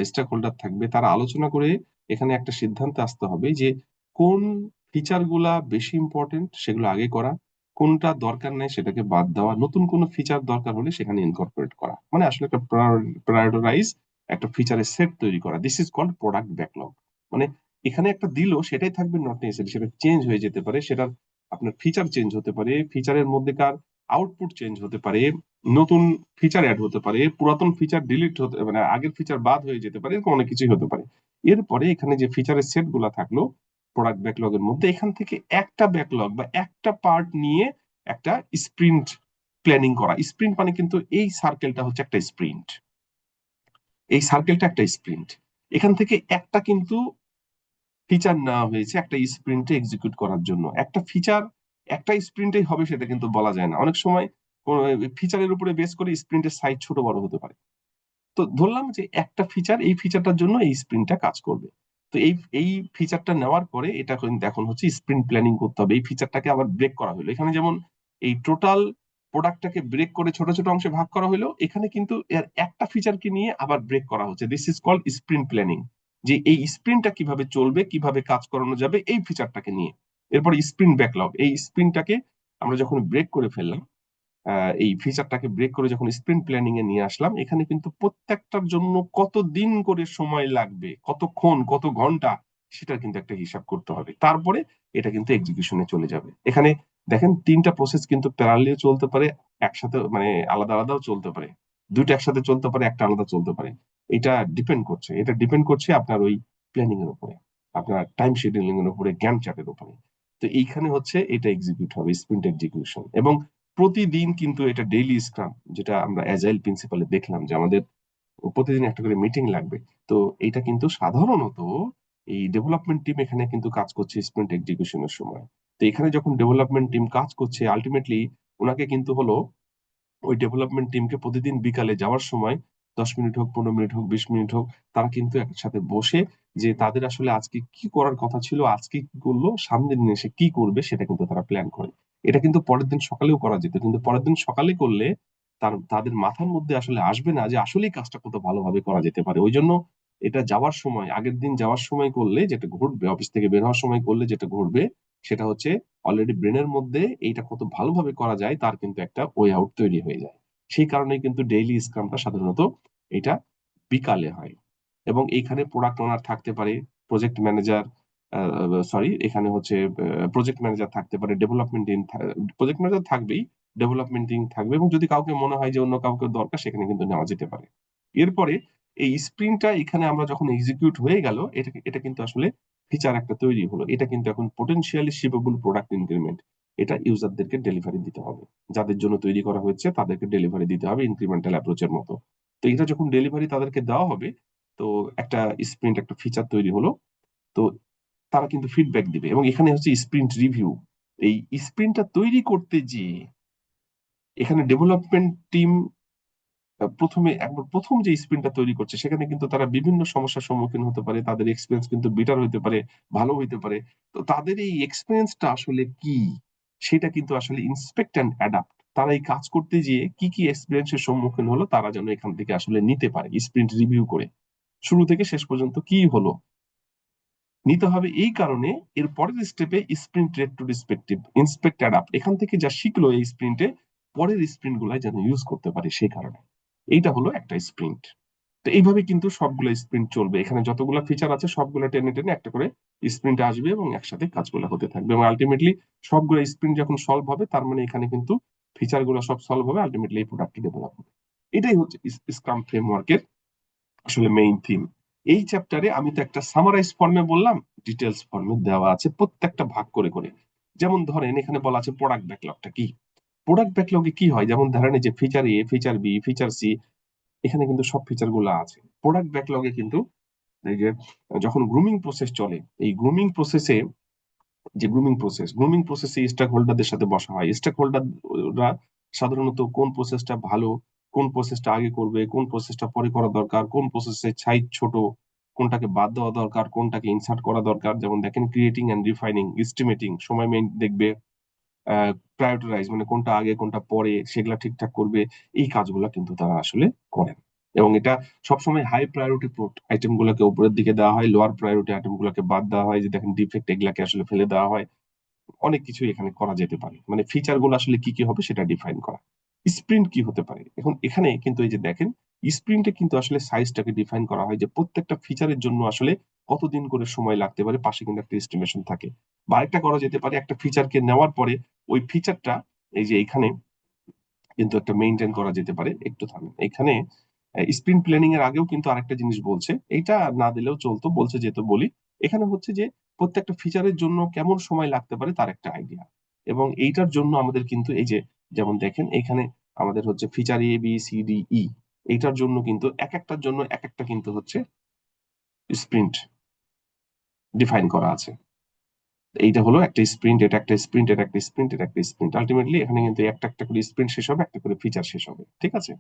[SPEAKER 1] স্টেক হোল্ডার থাকবে। তারা আলোচনা করে এখানে একটা সিদ্ধান্তে আসতে হবে যে কোন ফিচার গুলা বেশি ইম্পর্টেন্ট সেগুলো আগে করা, কোনটা দরকার নেই সেটাকে বাদ দেওয়া, নতুন কোনো ফিচার দরকার হলে সেখানে ইনকর্পোরেট করা, মানে আসলে একটা প্রায়োরিটাইজ একটা ফিচারের সেট তৈরি করা। This is called product backlog. মানে এখানে একটা দিল সেটাই থাকবে, নট নেসেসারি সেটা চেঞ্জ হয়ে যেতে পারে, সেটার আপনার ফিচার চেঞ্জ হতে পারে, ফিচারের মধ্যেকার আউটপুট চেঞ্জ হতে পারে, নতুন ফিচার অ্যাড হতে পারে, পুরাতন ফিচার ডিলিট হতে, মানে আগের ফিচার বাদ হয়ে যেতে পারে, এরকম অনেক কিছুই হতে পারে। এরপরে এখানে যে ফিচারের সেট গুলা থাকলো প্রোডাক্ট ব্যাকলগের মধ্যে, এখান থেকে একটা ব্যাকলগ বা একটা পার্ট নিয়ে একটা স্প্রিন্ট প্ল্যানিং করা। স্প্রিন্ট মানে কিন্তু এই সার্কেলটা হচ্ছে একটা স্প্রিন্ট, এই সার্কেলটা একটা স্প্রিন্ট। এখান থেকে একটা কিন্তু ফিচার নেওয়া হয়েছে একটা স্প্রিন্টে এক্সিকিউট করার জন্য। একটা ফিচার একটা স্প্রিন্টেই হবে সেটা কিন্তু বলা যায় না, অনেক সময় ফিচারের উপরে বেস করে স্প্রিন্টের সাইজ ছোট বড় হতে পারে। তো ধরলাম যে একটা ফিচার, এই ফিচারটার জন্য এই স্প্রিন্টটা কাজ করবে। তো এই এই ফিচারটা নেওয়ার পরে এটা কিন্তু এখন হচ্ছে স্প্রিন্ট প্ল্যানিং করতে হবে। এই ফিচারটাকে আবার ব্রেক করা হলো, এখানে যেমন এই টোটাল প্রোডাক্টটাকে ব্রেক করে ছোট ছোট অংশে ভাগ করা হলো, এখানে কিন্তু এর একটা ফিচারকে নিয়ে আবার ব্রেক করা হচ্ছে। This is called sprint planning, যে এই স্প্রিন্টটা কিভাবে চলবে, কিভাবে কাজ করানো যাবে এই ফিচারটাকে নিয়ে। এরপর স্প্রিন্ট ব্যাকলগ, এই স্প্রিন্টটাকে আমরা যখন ব্রেক করে ফেললাম, এই ফিচারটাকে ব্রেক করে যখন স্প্রিন্ট প্ল্যানিং এ নিয়ে আসলাম, এখানে কিন্তু প্রত্যেকটার জন্য কত দিন করে সময় লাগবে, কতক্ষণ, কত ঘন্টা, সেটা কিন্তু একটা হিসাব করতে হবে। তারপরে এটা কিন্তু এক্সিকিউশনে চলে যাবে। এখানে দেখেন তিনটা প্রসেস কিন্তু প্যারালালি চলতে পারে, একসাথে মানে আলাদা আলাদাও চলতে পারে, দুইটা একসাথে চলতে পারে, একটা আলাদা চলতে পারে। এটা ডিপেন্ড করছে আপনার ওই প্ল্যানিং এর উপরে, আপনার টাইম শিডিউলিং এর উপরে, গ্যান্ট চার্টের উপরে। তো এইখানে হচ্ছে এটা এক্সিকিউট হবে, স্প্রিন্ট এক্সিকিউশন। এবং প্রতিদিন কিন্তু এটা ডেইলি স্ক্রাম, যেটা আমরা অ্যাজাইল প্রিন্সিপালে দেখলাম যে আমাদের প্রতিদিন একটা করে মিটিং লাগবে। তো এটা কিন্তু সাধারণত এই ডেভেলপমেন্ট টিম এখানে কিন্তু কাজ করছে স্প্রিন্ট এক্সিকিউশনের সময়। তো এখানে যখন ডেভেলপমেন্ট টিম কাজ করছে, আলটিমেটলি ওনাকে কিন্তু হলো ওই ডেভেলপমেন্ট টিমকে প্রতিদিন বিকালে যাওয়ার সময় 10 মিনিট হোক, 15 মিনিট হোক, 20 মিনিট হোক, তারা কিন্তু একসাথে বসে যে তাদের আসলে আজকে কি করার কথা ছিল, আজকে কি করলো, সামনের দিন এসে কি করবে, সেটা কিন্তু তারা প্ল্যান করে। এটা কিন্তু পরের দিন সকালেও করা যেত, কিন্তু পরের দিন সকালে করলে তাদের মাথার মধ্যে আসলে আসবে না যে আসলেই কাজটা কত ভালোভাবে করা যেতে পারে। ওই জন্য এটা যাওয়ার সময়, আগের দিন যাওয়ার সময় করলে যেটা ঘটবে, অফিস থেকে বের হওয়ার সময় করলে যেটা ঘটবে, সেটা হচ্ছে অলরেডি ব্রেনের মধ্যে এইটা কত ভালোভাবে করা যায় তার কিন্তু একটা ওয়ে আউট তৈরি হয়ে যায়। সেই কারণে কিন্তু ডেইলি স্ক্রামটা সাধারণত এটা বিকালে হয়। এবং এইখানে প্রোডাক্ট ওনার থাকতে পারে, প্রজেক্ট ম্যানেজার, সরি এখানে হচ্ছে প্রজেক্ট ম্যানেজার থাকতে পারে, ডেভেলপমেন্ট টিম, প্রজেক্ট ম্যানেজার থাকবেই, ডেভেলপমেন্ট টিম থাকবে, এবং যদি কাউকে মনে হয় যে অন্য কাউকে দরকার সেখানে কিন্তু নেওয়া যেতে পারে। এরপরে এই স্প্রিন্টটা এখানে আমরা যখন এক্সিকিউট হয়ে গেল, এটা এটা কিন্তু আসলে ফিচার একটা তৈরি হলো, এটা কিন্তু এখন পোটেনশিয়ালি শিপেবল প্রোডাক্ট ইনক্রিমেন্ট। এটা ইউজারদেরকে ডেলিভারি দিতে হবে, যাদের জন্য তৈরি করা হয়েছে তাদেরকে ডেলিভারি দিতে হবে ইনক্রিমেন্টাল অ্যাপ্রোচের মতো। তো এটা যখন ডেলিভারি তাদেরকে দেওয়া হবে, তো একটা স্প্রিন্ট একটা ফিচার তৈরি হলো। তো তারা কিন্তু ফিডব্যাক দিবে, এবং এখানে হচ্ছে স্প্রিন্ট রিভিউ। এই স্প্রিন্টটা তৈরি করতে যে এখানে ডেভেলপমেন্ট টিম প্রথমে একবার প্রথম যে স্প্রিন্টটা তৈরি করছে সেখানে কিন্তু তারা বিভিন্ন সমস্যার সম্মুখীন হতে পারে, তাদের এক্সপিরিয়েন্স কিন্তু বেটার হইতে পারে, ভালো হইতে পারে। তো তাদের এই এক্সপিরিয়েন্সটা আসলে কি, সেটা কিন্তু আসলে ইন্সপেক্ট অ্যান্ড অ্যাডাপ্ট, তারা এই কাজ করতে গিয়ে কি কি এক্সপিরিয়েন্সের সম্মুখীন হলো তারা যেন এখান থেকে আসলে নিতে পারে স্প্রিন্ট রিভিউ করে শুরু থেকে শেষ পর্যন্ত কি হলো নিতে হবে। এই কারণে এর পরের স্টেপে স্প্রিন্ট রেট্রোস্পেক্টিভ ইন্সপেক্ট অ্যাডাপ্ট এখান থেকে যা শিখলো এই স্প্রিন্টে পরের স্প্রিন্ট গুলাই যেন ইউজ করতে পারে সেই কারণে এইটা হলো একটা স্প্রিন্ট। তো এইভাবে কিন্তু সবগুলো স্প্রিন্ট চলবে, এখানে যতগুলো ফিচার আছে সবগুলো টেনে টেনে একটা করে স্প্রিন্ট আসবে এবং একসাথে কাজগুলো হতে থাকবে এবং আলটিমেটলি সবগুলো স্প্রিন্ট যখন সলভ হবে তার মানে এখানে কিন্তু ফিচার গুলো সব সলভ হবে, আলটিমেটলি এই প্রোডাক্টটি ডেভেলপ হবে। এটাই হচ্ছে স্ক্রাম ফ্রেমওয়ার্কের আসলে মেইন থিম। এই চ্যাপ্টারে আমি তো একটা সামারাইজ ফর্মে বললাম, ডিটেলস ফর্মে দেওয়া আছে প্রত্যেকটা ভাগ করে করে। যেমন ধরেন এখানে বলা আছে প্রোডাক্ট ব্যাকলগটা কি। প্রোডাক্ট ব্যাকলগে কি হয়, যেমন ধরেন এই যে ফিচার এ, ফিচার বি, ফিচার সি, এখানে কিন্তু সব ফিচার গুলো আছে। প্রোডাক্ট ব্যাকলগে কিন্তু এই যে যখন গ্রুমিং প্রসেস চলে, এই গ্রুমিং প্রসেসে যে গ্রুমিং প্রসেসে স্টেক হোল্ডারদের সাথে বসা হয়। স্টেক হোল্ডাররা সাধারণত কোন প্রসেসটা ভালো, কোন প্রসেসটা আগে করবে, কোন প্রসেসটা পরে করা দরকার, কোন প্রসেসের সাইজ ছোট, কোনটাকে বাদ দেওয়া দরকার, কোনটাকে ইনসার্ট করা দরকার। যেমন দেখেন ক্রিয়েটিং এন্ড রিফাইনিং, এস্টিমেটিং, সময় দেখবে, প্রায়োরিটাইজ মানে কোনটা আগে কোনটা পরে সেগুলা ঠিকঠাক করবে। এই কাজগুলা কিন্তু তারা আসলে করেন এবং এটা সবসময় হাই প্রায়োরিটি আইটেম গুলোকে উপরের দিকে দেওয়া হয়, লোয়ার প্রায়োরিটি আইটেম গুলোকে বাদ দেওয়া হয়। যে দেখেন ডিফেক্ট এগুলাকে আসলে ফেলে দেওয়া হয়। অনেক কিছু এখানে করা যেতে পারে, মানে ফিচার গুলো আসলে কি কি হবে সেটা ডিফাইন করা। স্প্রিন্ট কি হতে পারে, এখন এখানে কিন্তু এই যে দেখেন স্প্রিন্টে কিন্তু আসলে সাইজটাকে ডিফাইন করা হয় যে প্রত্যেকটা ফিচারের জন্য আসলে কতদিন করে সময় লাগতে পারে, পাশে কিন্তু একটা এস্টিমেশন থাকে। বা আরেকটা করা যেতে পারে, একটা ফিচারকে নেওয়ার পরে ওই ফিচারটা এই যে এখানে কিন্তু একটা মেইনটেইন করা যেতে পারে। একটু থামেন, এখানে স্প্রিন্ট প্ল্যানিং এর আগেও কিন্তু আরেকটা জিনিস বলছে, এটা না দিলেও চলতো, বলছে যেহেতু বলি। এখানে হচ্ছে যে প্রত্যেকটা ফিচারের জন্য কেমন সময় লাগতে পারে তার একটা আইডিয়া, এবং এইটার জন্য আমাদের কিন্তু এই যে যেমন দেখেন এখানে আমাদের হচ্ছে feature A B C D E, এইটার জন্য কিন্তু এক একটার জন্য এক একটা কিন্তু হচ্ছে স্প্রিন্ট ডিফাইন করা আছে। এইটা হলো একটা স্প্রিন্ট, এটা একটা স্প্রিন্ট, এটা একটা স্প্রিন্ট, এটা একটা স্প্রিন্ট। আলটিমেটলি এখানে কিন্তু একটা একটা করে স্প্রিন্ট শেষ হবে, একটা করে ফিচার শেষ হবে। ঠিক আছে,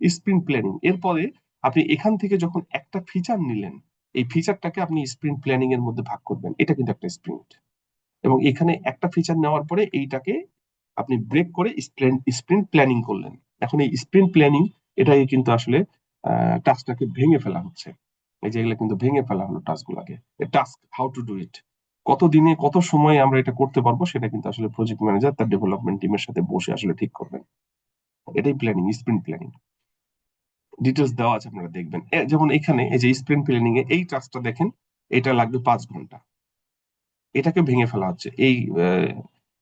[SPEAKER 1] স্প্রিন্ট প্ল্যানিং। এরপরে আপনি এখান থেকে যখন একটা ফিচার নিলেন, এই ফিচারটাকে আপনি স্প্রিন্ট প্ল্যানিং এর মধ্যে ভাগ করবেন, এটা কিন্তু একটা স্প্রিন্ট। এবং এখানে একটা ফিচার নেওয়ার পরে এইটাকে আপনি ব্রেক করে স্প্রিন্ট প্ল্যানিং করলেন। এখন এই স্প্রিন্ট প্ল্যানিং এটাই কিন্তু আসলে টাস্কটাকে ভেঙে ফেলা হচ্ছে। এই যে এগুলো কিন্তু ভেঙে ফেলা হলো টাস্ক গুলাকে। Task how to do it, কত দিনে কত সময় আমরা এটা করতে পারবো সেটা কিন্তু আসলে প্রজেক্ট ম্যানেজার তার ডেভেলপমেন্ট টিমের সাথে বসে আসলে ঠিক করবেন। এটাই প্ল্যানিং, স্প্রিন্ট প্ল্যানিং। ডিটেলস দেওয়া আছে, আপনারা দেখবেন। যেমন এখানে এই যে স্প্রিন্ট প্ল্যানিং এ এই টাস্কটা দেখেন, এটা লাগবে 5 ঘন্টা, এটাকে ভেঙে ফেলা হচ্ছে। এই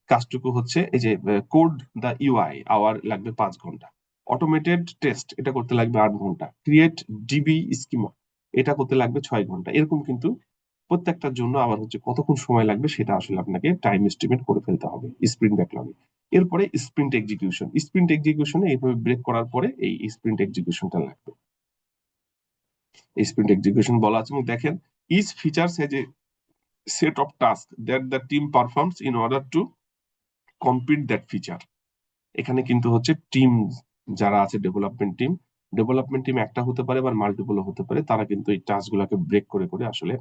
[SPEAKER 1] কাজটুকু হচ্ছে এই যে কোড দা ইউআই আওয়ার লাগবে 5 ঘন্টা, অটোমেটেড টেস্ট এটা করতে লাগবে 8 ঘন্টা, ক্রিয়েট ডিবি স্কিমা এটা করতে লাগবে 6 ঘন্টা। এরকম কিন্তু প্রত্যেকটার জন্য আবার হচ্ছে কতক্ষণ সময় লাগবে সেটা আসলে আপনাকে টাইম এস্টিমেট করে ফেলতে হবে স্প্রিন্ট ব্যাকলগে। এরপরে স্প্রিন্ট এক্সিকিউশনে এইভাবে ব্রেক করার পরে এই স্প্রিন্ট এক্সিকিউশনটা লাগবে। স্প্রিন্ট এক্সিকিউশন বলা আছে এবং দেখেন each features has a set of tasks that the team performs in order to complete that feature। এখানে কিন্তু হচ্ছে টিম যারা আছে, ডেভেলপমেন্ট টিম একটা হতে পারে বা মাল্টিপল হতে পারে, তারা কিন্তু এই টাস্ক গুলাকে ব্রেক করে করে আসলে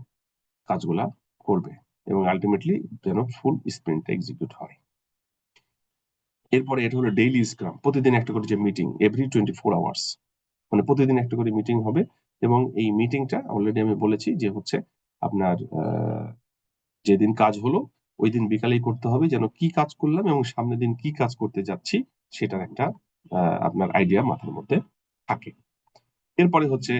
[SPEAKER 1] কাজগুলা করবে এবং আলটিমেটলি যেন ফুল স্প্রিন্ট এক্সিকিউট হয়। এরপরে এটা হলো ডেইলি স্ক্রাম, প্রতিদিন একটা করে যে মিটিং, এভরি 24 আওয়ার্স, মানে প্রতিদিন একটা করে মিটিং হবে। এবং এই মিটিংটা অলরেডি আমি বলেছি যে হচ্ছে আপনার যেদিন কাজ হলো ওই দিন বিকালেই করতে হবে, যেন কি কাজ করলাম এবং সামনের দিন কি কাজ করতে যাচ্ছি সেটার একটা আপনার আইডিয়া মাথার মধ্যে থাকে। এরপরে হচ্ছে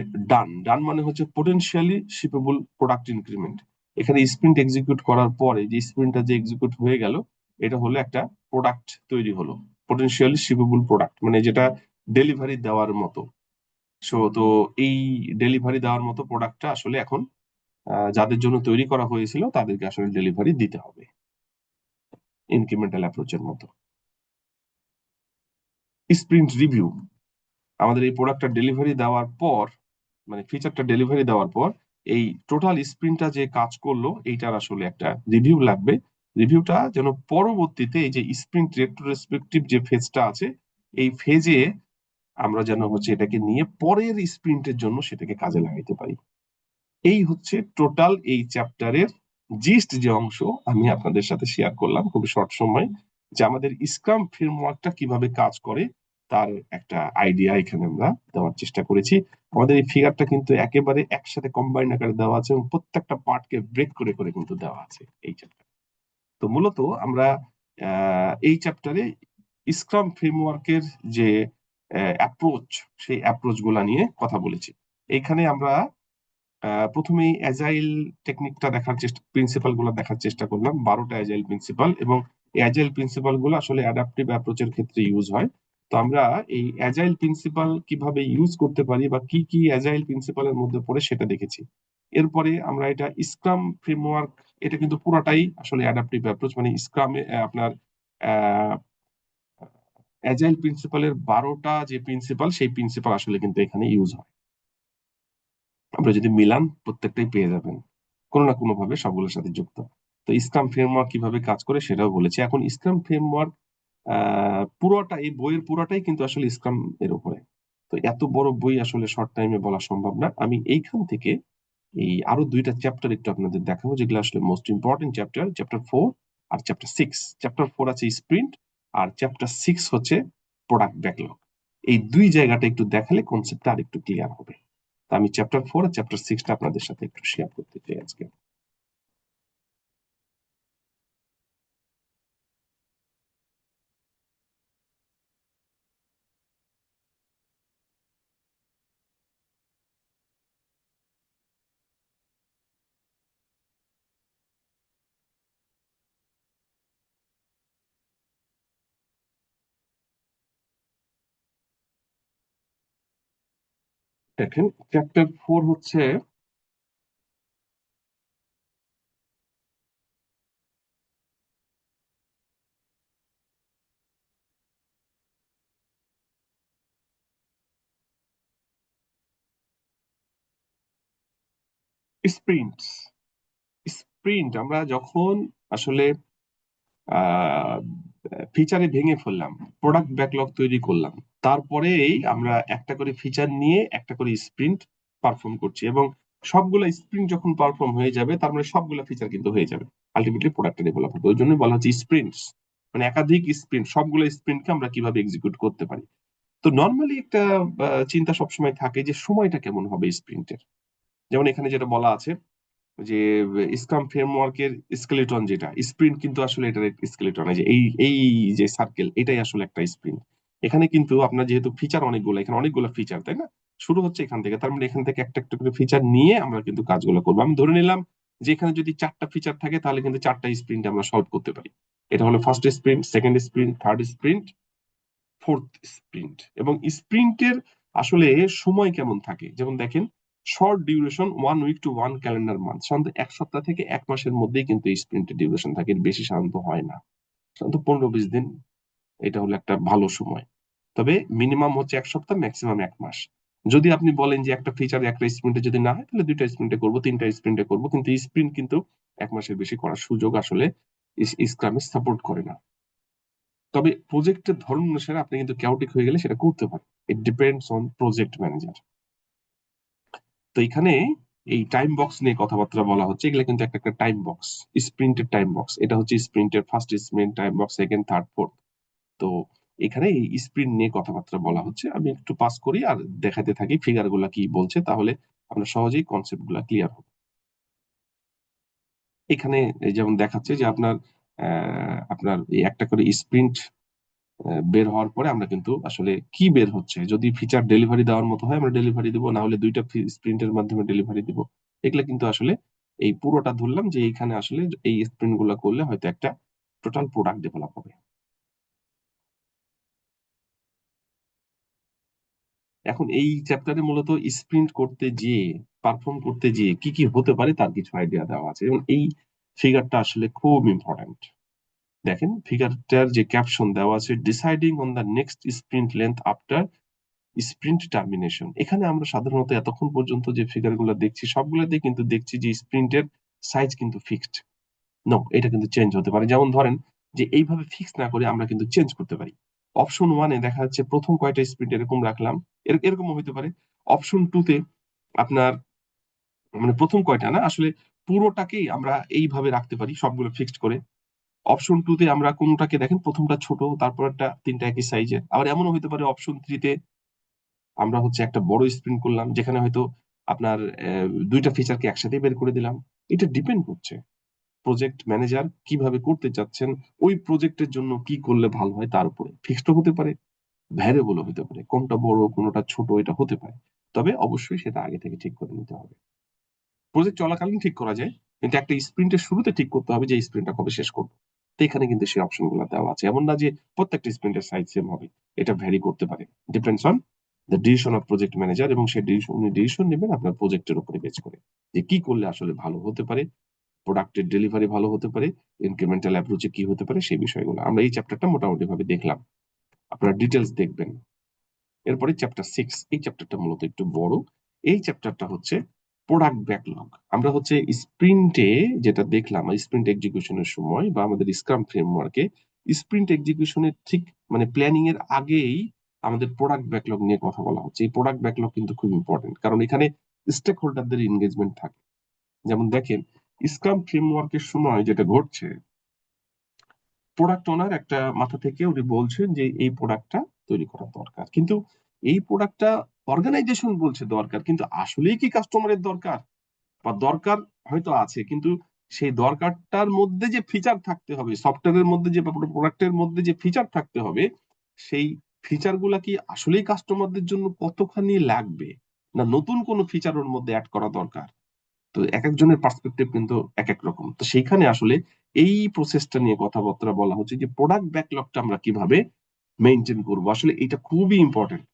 [SPEAKER 1] ডান মানে হচ্ছে পোটেনশিয়ালি শিপেবল প্রোডাক্ট ইনক্রিমেন্ট। এখানে স্প্রিন্ট এক্সিকিউট করার পরে যে স্প্রিন্টটা যে এক্সিকিউট হয়ে গেল, এটা হলো একটা প্রোডাক্ট তৈরি হলো, পোটেনশিয়ালি শিপেবল প্রোডাক্ট, মানে যেটা ডেলিভারি দেওয়ার মতো। সো তো এই ডেলিভারি দেওয়ার মতো প্রোডাক্টটা আসলে এখন যাদের জন্য তৈরি করা হয়েছিল তাদেরকে আসলে ডেলিভারি দিতে হবে ইনক্রিমেন্টাল অ্যাপ্রোচের মতো। স্প্রিন্ট রিভিউ, আমাদের এই প্রোডাক্টটা ডেলিভারি দেওয়ার পর, মানে ফিচারটা ডেলিভারি দেওয়ার পর এই টোটাল স্প্রিন্টটা যে কাজ করলো এইটার আসলে একটা রিভিউ লাগবে। রিভিউটা যেন পরবর্তীতে এই যে স্প্রিন্ট রেট্রোস্পেক্টিভ যে ফেজটা আছে এই ফেজে আমরা যেন হচ্ছে এটাকে নিয়ে পরের স্প্রিন্টের জন্য সেটাকে কাজে লাগাইতে পারি। এই হচ্ছে টোটাল এই চ্যাপ্টারের জিস্ট যে অংশ আমি আপনাদের সাথে শেয়ার করলাম খুব শর্ট সময়। যে আমাদের স্ক্রাম ফ্রেমওয়ার্কটা কিভাবে কাজ করে তার একটা আইডিয়া এখানে আমরা দেওয়ার চেষ্টা করেছি। আমাদের এই ফিগারটা কিন্তু একেবারে একসাথে কম্বাইন আকারে দেওয়া আছে এবং প্রত্যেকটা পার্টকে ব্রেক করে করে কিন্তু দেওয়া আছে এই চ্যাপ্টার। তো মূলত আমরা এই চ্যাপ্টারে স্ক্রাম ফ্রেমওয়ার্কের যে অ্যাপ্রোচ, সেই অ্যাপ্রোচ গুলা নিয়ে কথা বলেছি। এইখানে আমরা প্রথমেই অ্যাজাইল টেকনিকটা দেখার চেষ্টা, প্রিন্সিপাল গুলো দেখার চেষ্টা করলাম, 12টা অ্যাজাইল প্রিন্সিপাল, এবং অ্যাজাইল প্রিন্সিপাল গুলো আসলে অ্যাডাপটিভ অ্যাপ্রোচের ক্ষেত্রে ইউজ হয়। তো আমরা এই অ্যাজাইল প্রিন্সিপাল কিভাবে ইউজ করতে পারি বা কি কি অ্যাজাইল প্রিন্সিপালের মধ্যে পড়ে সেটা দেখেছি। এরপরে আমরা এটা স্ক্রাম ফ্রেমওয়ার্ক, এটা কিন্তু পুরাটাই আসলে অ্যাডাপটিভ অ্যাপ্রোচ, মানে স্ক্রামে আপনার অ্যাজাইল প্রিন্সিপালের 12টা যে প্রিন্সিপাল, সেই প্রিন্সিপাল আসলে কিন্তু এখানে ইউজ হয়। আপনি যদি মিলান প্রত্যেকটাই পেয়ে যাবেন, কোনো না কোনো ভাবে সবগুলোর সাথে যুক্ত। তো স্ক্রাম ফ্রেমওয়ার্ক কিভাবে কাজ করে সেটাও বলেছি। এখন স্ক্রাম ফ্রেমওয়ার্ক পুরোটা, এই বইয়ের পুরোটাই কিন্তু আসলে স্ক্রাম এর উপরে। তো এত বড় বই আসলে শর্ট টাইমে বলা সম্ভব না। আমি এইখান থেকে এই আরো 2টা চ্যাপ্টার একটু আপনাদের দেখাবো, যেগুলো আসলে মোস্ট ইম্পর্টেন্ট চ্যাপ্টার, চ্যাপ্টার 4 আর চ্যাপ্টার 6। চ্যাপ্টার 4 আছে স্প্রিন্ট, আর চ্যাপ্টার 6 হচ্ছে প্রোডাক্ট ব্যাকলগ। এই দুই জায়গাটা একটু দেখালে কনসেপ্টটা আর একটু ক্লিয়ার হবে। তো আমি চ্যাপ্টার 4 আর চ্যাপ্টার 6টা আপনাদের সাথে একটু শেয়ার করতে চাই আজকে। দেখেন, চ্যাপ্টার 4 হচ্ছে স্প্রিন্ট। স্প্রিন্ট আমরা যখন আসলে ফিচারে ভেঙে ফেললাম, প্রোডাক্ট ব্যাকলগ তৈরি করলাম, তারপরেই আমরা একটা করে ফিচার নিয়ে একটা করে স্প্রিন্ট পারফর্ম করছি, এবং সবগুলো স্প্রিন্ট যখন পারফর্ম হয়ে যাবে তার মানে সবগুলো ফিচার কিন্তু হয়ে যাবে, আলটিমেটলি প্রোডাক্টটা ডেভেলপ হবে। ওই জন্য বলা হচ্ছে স্প্রিন্টস, মানে একাধিক স্প্রিন্ট, সবগুলো স্প্রিন্টকে আমরা কিভাবে এক্সিকিউট করতে পারি। তো নর্মালি একটা চিন্তা সবসময় থাকে যে সময়টা কেমন হবে স্প্রিন্টের। যেমন এখানে যেটা বলা আছে যে স্ক্রাম ফ্রেমওয়ার্কের স্কেলেটন, যেটা স্প্রিন্ট কিন্তু আসলে এটার স্কেলেটন, যে এই এই যে সার্কেল, এটাই আসলে একটা স্প্রিন্ট। এখানে কিন্তু আপনার যেহেতু ফিচার অনেকগুলো, এখানে অনেকগুলো ফিচার, তাই না? শুরু হচ্ছে এখান থেকে, তার মানে এখান থেকে একটা একটা করে ফিচার নিয়ে আমরা কিন্তু কাজগুলো করবো। আমি ধরে নিলাম যে এখানে যদি 4টা ফিচার থাকে, তাহলে কিন্তু 4টা স্প্রিন্ট আমরা সলভ করতে পারি। এটা হলো first sprint, second sprint, third sprint, fourth sprint. এবং স্প্রিন্টের আসলে সময় কেমন থাকে, যেমন দেখেন, short duration 1 week to 1 calendar month, সাধারণত 1 সপ্তাহ থেকে 1 মাসের মধ্যেই কিন্তু স্প্রিন্টের ডিউরেশন থাকে, এর বেশি সাধারণত হয় না। সাধারণত 15-20 দিন, এটা হলো একটা ভালো সময়। তবে মিনিমাম হচ্ছে 1 সপ্তাহ, ম্যাক্সিমাম 1 মাস। যদি আপনি বলেন যে একটা ফিচার একটা স্প্রিন্টে যদি না হয়, তাহলে 2টা স্প্রিন্টে করবো, 3টা স্প্রিন্টে করবো, কিন্তু স্প্রিন্ট কিন্তু 1 মাসের বেশি করার সুযোগ আসলে স্ক্রামে সাপোর্ট করে না। তবে প্রজেক্টের ধরন অনুসারে আপনি কিন্তু chaotic হয়ে গেলে সেটা করতে পারেন। It depends on project manager. তো এখানে এই টাইম বক্স নিয়ে কথাবার্তা বলা হচ্ছে, এগুলো কিন্তু একটা একটা টাইম বক্স, স্প্রিন্টের টাইম বক্স। এটা হচ্ছে স্প্রিন্টের first sprint time box, second, third, fourth. তো এখানে এই স্প্রিন্ট নিয়ে কথাবার্তা বলা হচ্ছে। আমি একটু পাস করি আর দেখাতে থাকি ফিগার গুলা কি বলছে, তাহলে আমরা সহজেই কনসেপ্ট গুলা ক্লিয়ার হবে। এখানে যেমন দেখাচ্ছে যে আপনার এই একটা করে স্প্রিন্ট বের হওয়ার পরে আমরা কিন্তু আসলে কি বের হচ্ছে, যদি ফিচার ডেলিভারি দেওয়ার মতো হয় আমরা ডেলিভারি দিব, না হলে 2টা স্প্রিন্টের মাধ্যমে ডেলিভারি দিব। এগুলো কিন্তু আসলে এই পুরোটা ধরলাম যে এইখানে আসলে এই স্প্রিন্ট গুলো করলে হয়তো একটা টোটাল প্রোডাক্ট ডেভেলপ হবে। এখন এই চ্যাপ্টারে মূলত স্প্রিন্ট করতে গিয়ে, পারফর্ম করতে গিয়ে কি কি হতে পারে তার কিছু আইডিয়া দেওয়া আছে, এবং এই ফিগারটা আসলে খুব ইম্পর্ট্যান্ট। দেখেন ফিগারটার যে ক্যাপশন দেওয়া আছে, deciding on the next sprint length after sprint termination. এখানে আমরা সাধারণত এতক্ষণ পর্যন্ত যে ফিগার গুলো দেখছি, সবগুলোতে কিন্তু দেখছি যে স্প্রিন্টের সাইজ কিন্তু ফিক্সড। নো, এটা কিন্তু চেঞ্জ হতে পারে। যেমন ধরেন যে এইভাবে ফিক্স না করে আমরা কিন্তু চেঞ্জ করতে পারি। অপশন 1-এ দেখা যাচ্ছে প্রথম কয়টা স্প্রিন্ট এরকম রাখলাম, এরকম হতে পারে। অপশন 2-তে আপনার, মানে প্রথম কয়টা না, আসলে পুরোটাকেই আমরা এইভাবে রাখতে পারি সবগুলো ফিক্সড করে। অপশন 2 তে আমরা কোনটাকে দেখেন, প্রথমটা ছোট, তারপরটা তিনটা একই সাইজের। আবার এমনও হতে পারে অপশন 3 তে আমরা হচ্ছে একটা বড় স্প্রিন্ট করলাম, যেখানে হয়তো আপনার দুইটা ফিচারকে একসাথে বের করে দিলাম। এটা ডিপেন্ড করছে প্রজেক্ট ম্যানেজার কিভাবে করতে চাচ্ছেন, ওই প্রজেক্টের জন্য কি করলে ভালো হয় তার উপরে। ফিক্সড হতে পারে, ভ্যারিয়েবল হতে পারে, কোনটা বড় কোনটা ছোট এটা হতে পারে। তবে অবশ্যই সেটা আগে থেকে ঠিক করে নিতে হবে। প্রজেক্ট চলাকালীন ঠিক করা যায়, কিন্তু একটা স্প্রিন্টের শুরুতে ঠিক করতে হবে যে স্প্রিন্টটা কবে শেষ করবো। তো এখানে কিন্তু সেই অপশন গুলো দেওয়া আছে। এমন না যে প্রত্যেকটা স্প্রিন্টের সাইজ সেম হবে, এটা ভ্যারি করতে পারে। Depends on the decision of project manager, এবং সেই ডিসিশন নেবেন আপনার প্রজেক্টের উপরে বেস করে, যে কি করলে আসলে ভালো হতে পারে, প্রোডাক্টের ডেলিভারি ভালো হতে পারে, ইনক্রিমেন্টাল অ্যাপ্রোচে কি হতে পারে, সেই বিষয়গুলো আমরা এই চ্যাপ্টারটা মোটামুটি ভাবে দেখলাম। আপনারা ডিটেলস দেখবেন। এরপরে চ্যাপ্টার 6, এই চ্যাপ্টারটা মূলত একটু বড়। এই চ্যাপ্টারটা হচ্ছে প্রোডাক্ট ব্যাকলগ। আমরা হচ্ছে স্প্রিন্টে যেটা দেখলাম, স্প্রিন্ট এক্সিকিউশনের সময় বা আমাদের স্ক্রাম ফ্রেমওয়ার্কে স্প্রিন্ট এক্সিকিউশনের ঠিক মানে প্ল্যানিং এর আগেই আমাদের প্রোডাক্ট ব্যাকলগ নিয়ে কথা বলা হচ্ছে। এই প্রোডাক্ট ব্যাকলগ কিন্তু খুব ইম্পর্টেন্ট, কারণ এখানে স্টেক হোল্ডারদের এনগেজমেন্ট থাকে। যেমন দেখেন, স্ক্রাম ফ্রেমওয়ার্কের সময় যেটা ঘটছে, প্রোডাক্ট ওনার একটা মাথা থেকে উনি বলছেন যে এই প্রোডাক্টটা তৈরি করা দরকার, কিন্তু এই প্রোডাক্টটা অর্গানাইজেশন বলছে দরকার, কিন্তু আসলেই কি কাস্টমারের দরকার? বা দরকার হয়তো আছে, কিন্তু সেই দরকারটার মধ্যে যে ফিচার থাকতে হবে, সফটওয়্যারের মধ্যে যে প্রোডাক্টের মধ্যে যে ফিচার থাকতে হবে, সেই ফিচার গুলা কি আসলেই কাস্টমারদের জন্য কতখানি লাগবে, না নতুন কোনো ফিচার ওর মধ্যে অ্যাড করা দরকার? তো এক একজনের পার্সপেক্টিভ কিন্তু এক এক রকম। তো সেইখানে আসলে এই প্রসেসটা নিয়ে কথাবার্তা বলা হচ্ছে যে প্রোডাক্ট ব্যাকলগটা আমরা কিভাবে মেনটেন করবো। আসলে এটা খুবই ইম্পর্টেন্ট।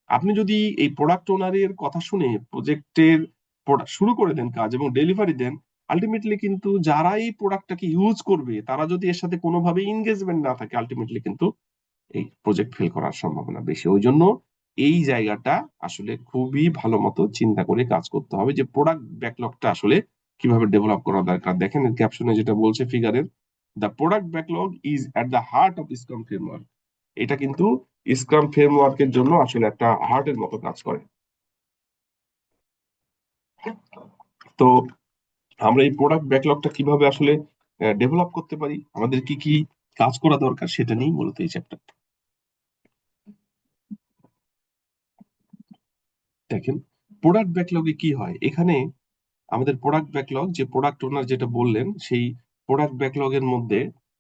[SPEAKER 1] আপনি যদি এই প্রোডাক্ট ওনারের কথা শুনে প্রজেক্টের শুরু করে দেন কাজ এবং ডেলিভারি দেন, আলটিমেটলি কিন্তু যারা এই প্রোডাক্টটাকে ইউজ করবে তারা যদি এর সাথে কোনোভাবে এনগেজমেন্ট না থাকে, আলটিমেটলি কিন্তু এই প্রজেক্ট ফেল করার সম্ভাবনা বেশি। ওই জন্য এই জায়গাটা আসলে খুবই ভালো মতো চিন্তা করে কাজ করতে হবে, যে প্রোডাক্ট ব্যাকলগটা আসলে কিভাবে ডেভেলপ করা দরকার। দেখেন এর ক্যাপশনে যেটা বলছে ফিগারের, the product backlog is at the heart of scrum framework. এটা কিন্তু স্ক্রাম ফ্রেমওয়ার্কের জন্য আসলে একটা হার্টের মতো কাজ করে। তো আমরা এই প্রোডাক্ট ব্যাকলগটা কিভাবে আসলে ডেভেলপ করতে পারি, আমাদের কি কি কাজ করা দরকার, সেটা নিয়েই মূলত এই চ্যাপ্টার। দেখেন, প্রোডাক্ট ব্যাকলগে কি হয় এখানে, আমাদের প্রোডাক্ট ব্যাকলগ যে প্রোডাক্ট ওনার যেটা বললেন, সেই প্রোডাক্ট ব্যাকলগের মধ্যে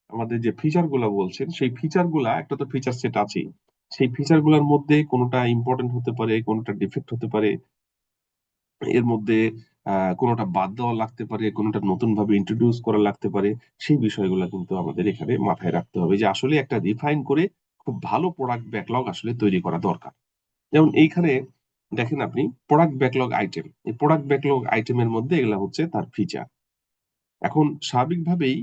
[SPEAKER 1] আমাদের যে ফিচার গুলা বলছেন, সেই ফিচার গুলা একটা তো ফিচার সেট আছেই। সেই ফিচার গুলার মধ্যে কোনোটা ইম্পর্টেন্ট হতে পারে, কোনোটা ডিফেক্ট হতে পারে, এর মধ্যে কোনোটা বাদ দেওয়া লাগতে পারে, কোনোটা নতুন ভাবে ইন্ট্রোডিউস করা লাগতে পারে। সেই বিষয়গুলো কিন্তু আমাদের এখানে মাথায় রাখতে হবে, যে আসলে একটা রিফাইন করে খুব ভালো প্রোডাক্ট ব্যাকলগ আসলে তৈরি করা দরকার। যেমন এইখানে দেখেন আপনি প্রোডাক্ট ব্যাকলগ আইটেম, এই প্রোডাক্ট ব্যাকলগ আইটেমের মধ্যে এগুলা হচ্ছে তার ফিচার। এখন স্বাভাবিকভাবেই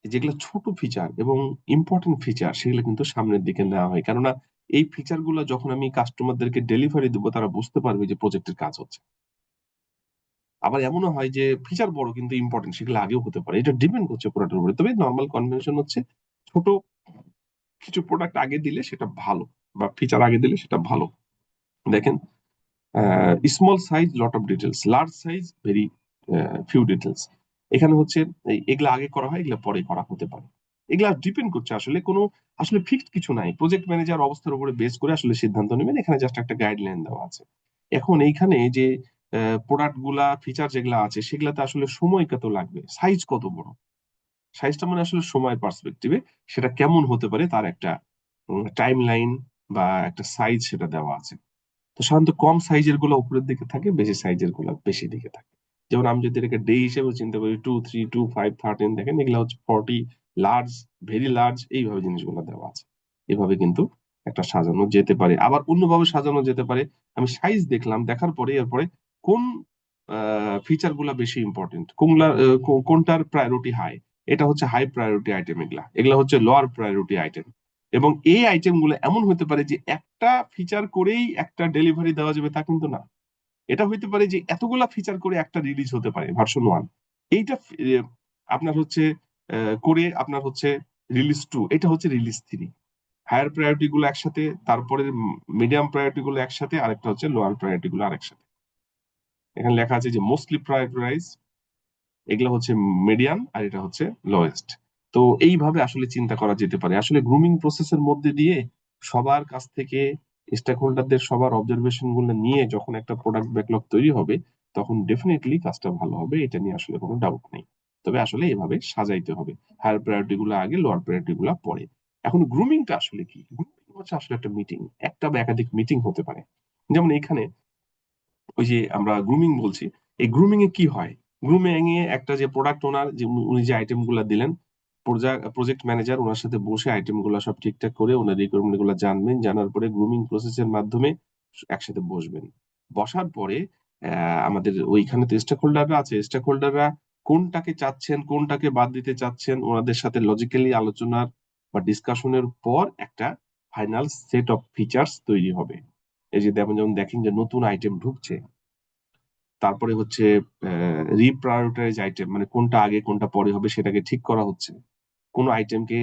[SPEAKER 1] যেগুলো ছোট ফিচার এবং ইম্পর্টেন্ট ফিচার, সেগুলো কিন্তু সামনের দিকে নেওয়া হয়, কেননা এই ফিচার গুলো যখন আমি কাস্টমারদেরকে ডেলিভারি দেবো, তারা বুঝতে পারবে যে প্রজেক্টের কাজ হচ্ছে। আবার এমনও হয় যে ফিচার বড় কিন্তু ইম্পর্টেন্ট, সেগুলো আগেও হতে পারে। এটা ডিপেন্ড করছে প্রোডাক্টের উপরে। তবে নর্মাল কনভেনশন হচ্ছে ছোট কিছু প্রোডাক্ট আগে দিলে সেটা ভালো, বা ফিচার আগে দিলে সেটা ভালো। দেখেন, small size lot of details, large size very few details. এখানে হচ্ছে এগুলা আগে করা হয়, এগুলা পরে করা হতে পারে। এগুলা ডিপেন্ড করছে, আসলে কোনো আসলে ফিক্সড কিছু নাই। প্রজেক্ট ম্যানেজার অবস্থার উপরে বেস করে আসলে সিদ্ধান্ত নেবেন। এখানে জাস্ট একটা গাইডলাইন দেওয়া আছে। এখন এইখানে যে প্রোডাক্ট গুলা ফিচার যেগুলা আছে, সেগুলাতে আসলে সময় কত লাগবে, সাইজ কত বড়, সাইজটা মানে আসলে সময় পার্সপেক্টিভে সেটা কেমন হতে পারে, তার একটা টাইম লাইন বা একটা সাইজ সেটা দেওয়া আছে। তো সাধারণত কম সাইজের গুলো উপরের দিকে থাকে, বেশি সাইজের গুলো বেশি দিকে থাকে। যেমন আমি যদি এটাকে ডে হিসেবে চিন্তা করি, 2, 3, 2, 5, 13, দেখেন এগুলো হচ্ছে 40, লার্জ, ভেরি লার্জ, এইভাবে জিনিসগুলো দেওয়া আছে। এভাবে কিন্তু একটা সাজানো যেতে পারে, আবার অন্যভাবে সাজানো যেতে পারে। আমি সাইজ দেখলাম, দেখার পরে এরপরে কোন ফিচার গুলা বেশি ইম্পর্টেন্ট, কোনটার প্রায়োরিটি হাই, এটা হচ্ছে হাই প্রায়োরিটি আইটেম, এগুলা এগুলা হচ্ছে লোয়ার প্রায়োরিটি আইটেম। এবং এই আইটেম গুলো এমন হতে পারে যে একটা ফিচার করেই একটা ডেলিভারি দেওয়া যাবে তা কিন্তু না। এটা হইতে পারে যে এতগুলা ফিচার করে একটা রিলিজ হতে পারে ভার্সন 1। এইটা আপনার হচ্ছে করে আপনার হচ্ছে রিলিজ 2, এটা হচ্ছে রিলিজ 3। হায়ার প্রায়োরিটি গুলো একসাথে, তারপরে মিডিয়াম প্রায়োরিটি গুলো একসাথে, আরেকটা হচ্ছে লোয়ার প্রায়োরিটি গুলো আরেকসাথে। এখানে লেখা আছে যে মোস্টলি প্রায়োরিটাইজ, এগুলো হচ্ছে মিডিয়াম, আর এটা হচ্ছে লোয়েস্ট। তো তো এইভাবে আসলে চিন্তা করা যেতে পারে। আসলে গ্রুমিং প্রসেসের মধ্যে দিয়ে সবার কাছ থেকে স্টেক হোল্ডারদের সবার অবজারভেশন গুলো নিয়ে যখন একটা প্রোডাক্ট ব্যাকলগ তৈরি হবে, তখন ডেফিনেটলি কাজটা ভালো হবে, এটা নিয়ে আসলে কোনো ডাউট নেই। তবে আসলে এভাবে সাজাইতে হবে, হায়ার প্রায়োরিটি গুলো আগে, লোয়ার প্রায়োরিটি গুলো পরে। এখন গ্রুমিংটা আসলে কি? গ্রুমিং হচ্ছে আসলে একটা মিটিং, একটা বা একাধিক মিটিং হতে পারে। যেমন এখানে ওই যে আমরা গ্রুমিং বলছি, এই গ্রুমিং এ কি হয়? গ্রুমিং এ একটা যে প্রোডাক্ট ওনার, যে উনি যে আইটেম গুলা দিলেন, প্রজেক্ট ম্যানেজার ওনার সাথে বসে আইটেম গুলা সব ঠিকঠাক করে ওনার রিকোয়ারমেন্ট গুলা জানবেন, জানার পরে গ্রুমিং প্রসেসের মাধ্যমে একসাথে বসবেন। বসার পরে আমাদের ওইখানে তো স্টেক হোল্ডাররা আছে, স্টেক হোল্ডাররা কোনটাকে চাচ্ছেন, কোনটাকে বাদ দিতে চাচ্ছেন, ওনাদের সাথে লজিক্যালি আলোচনার বা ডিসকাশনের পর একটা ফাইনাল সেট অফ ফিচার্স তৈরি হবে। এই যে যেমন দেখেন যে নতুন আইটেম ঢুকছে, তারপরে হচ্ছে রিপ্রায়োরিটাইজ আইটেম, মানে কোনটা আগে কোনটা পরে হবে সেটাকে ঠিক করা হচ্ছে। কোনো আইটেমকে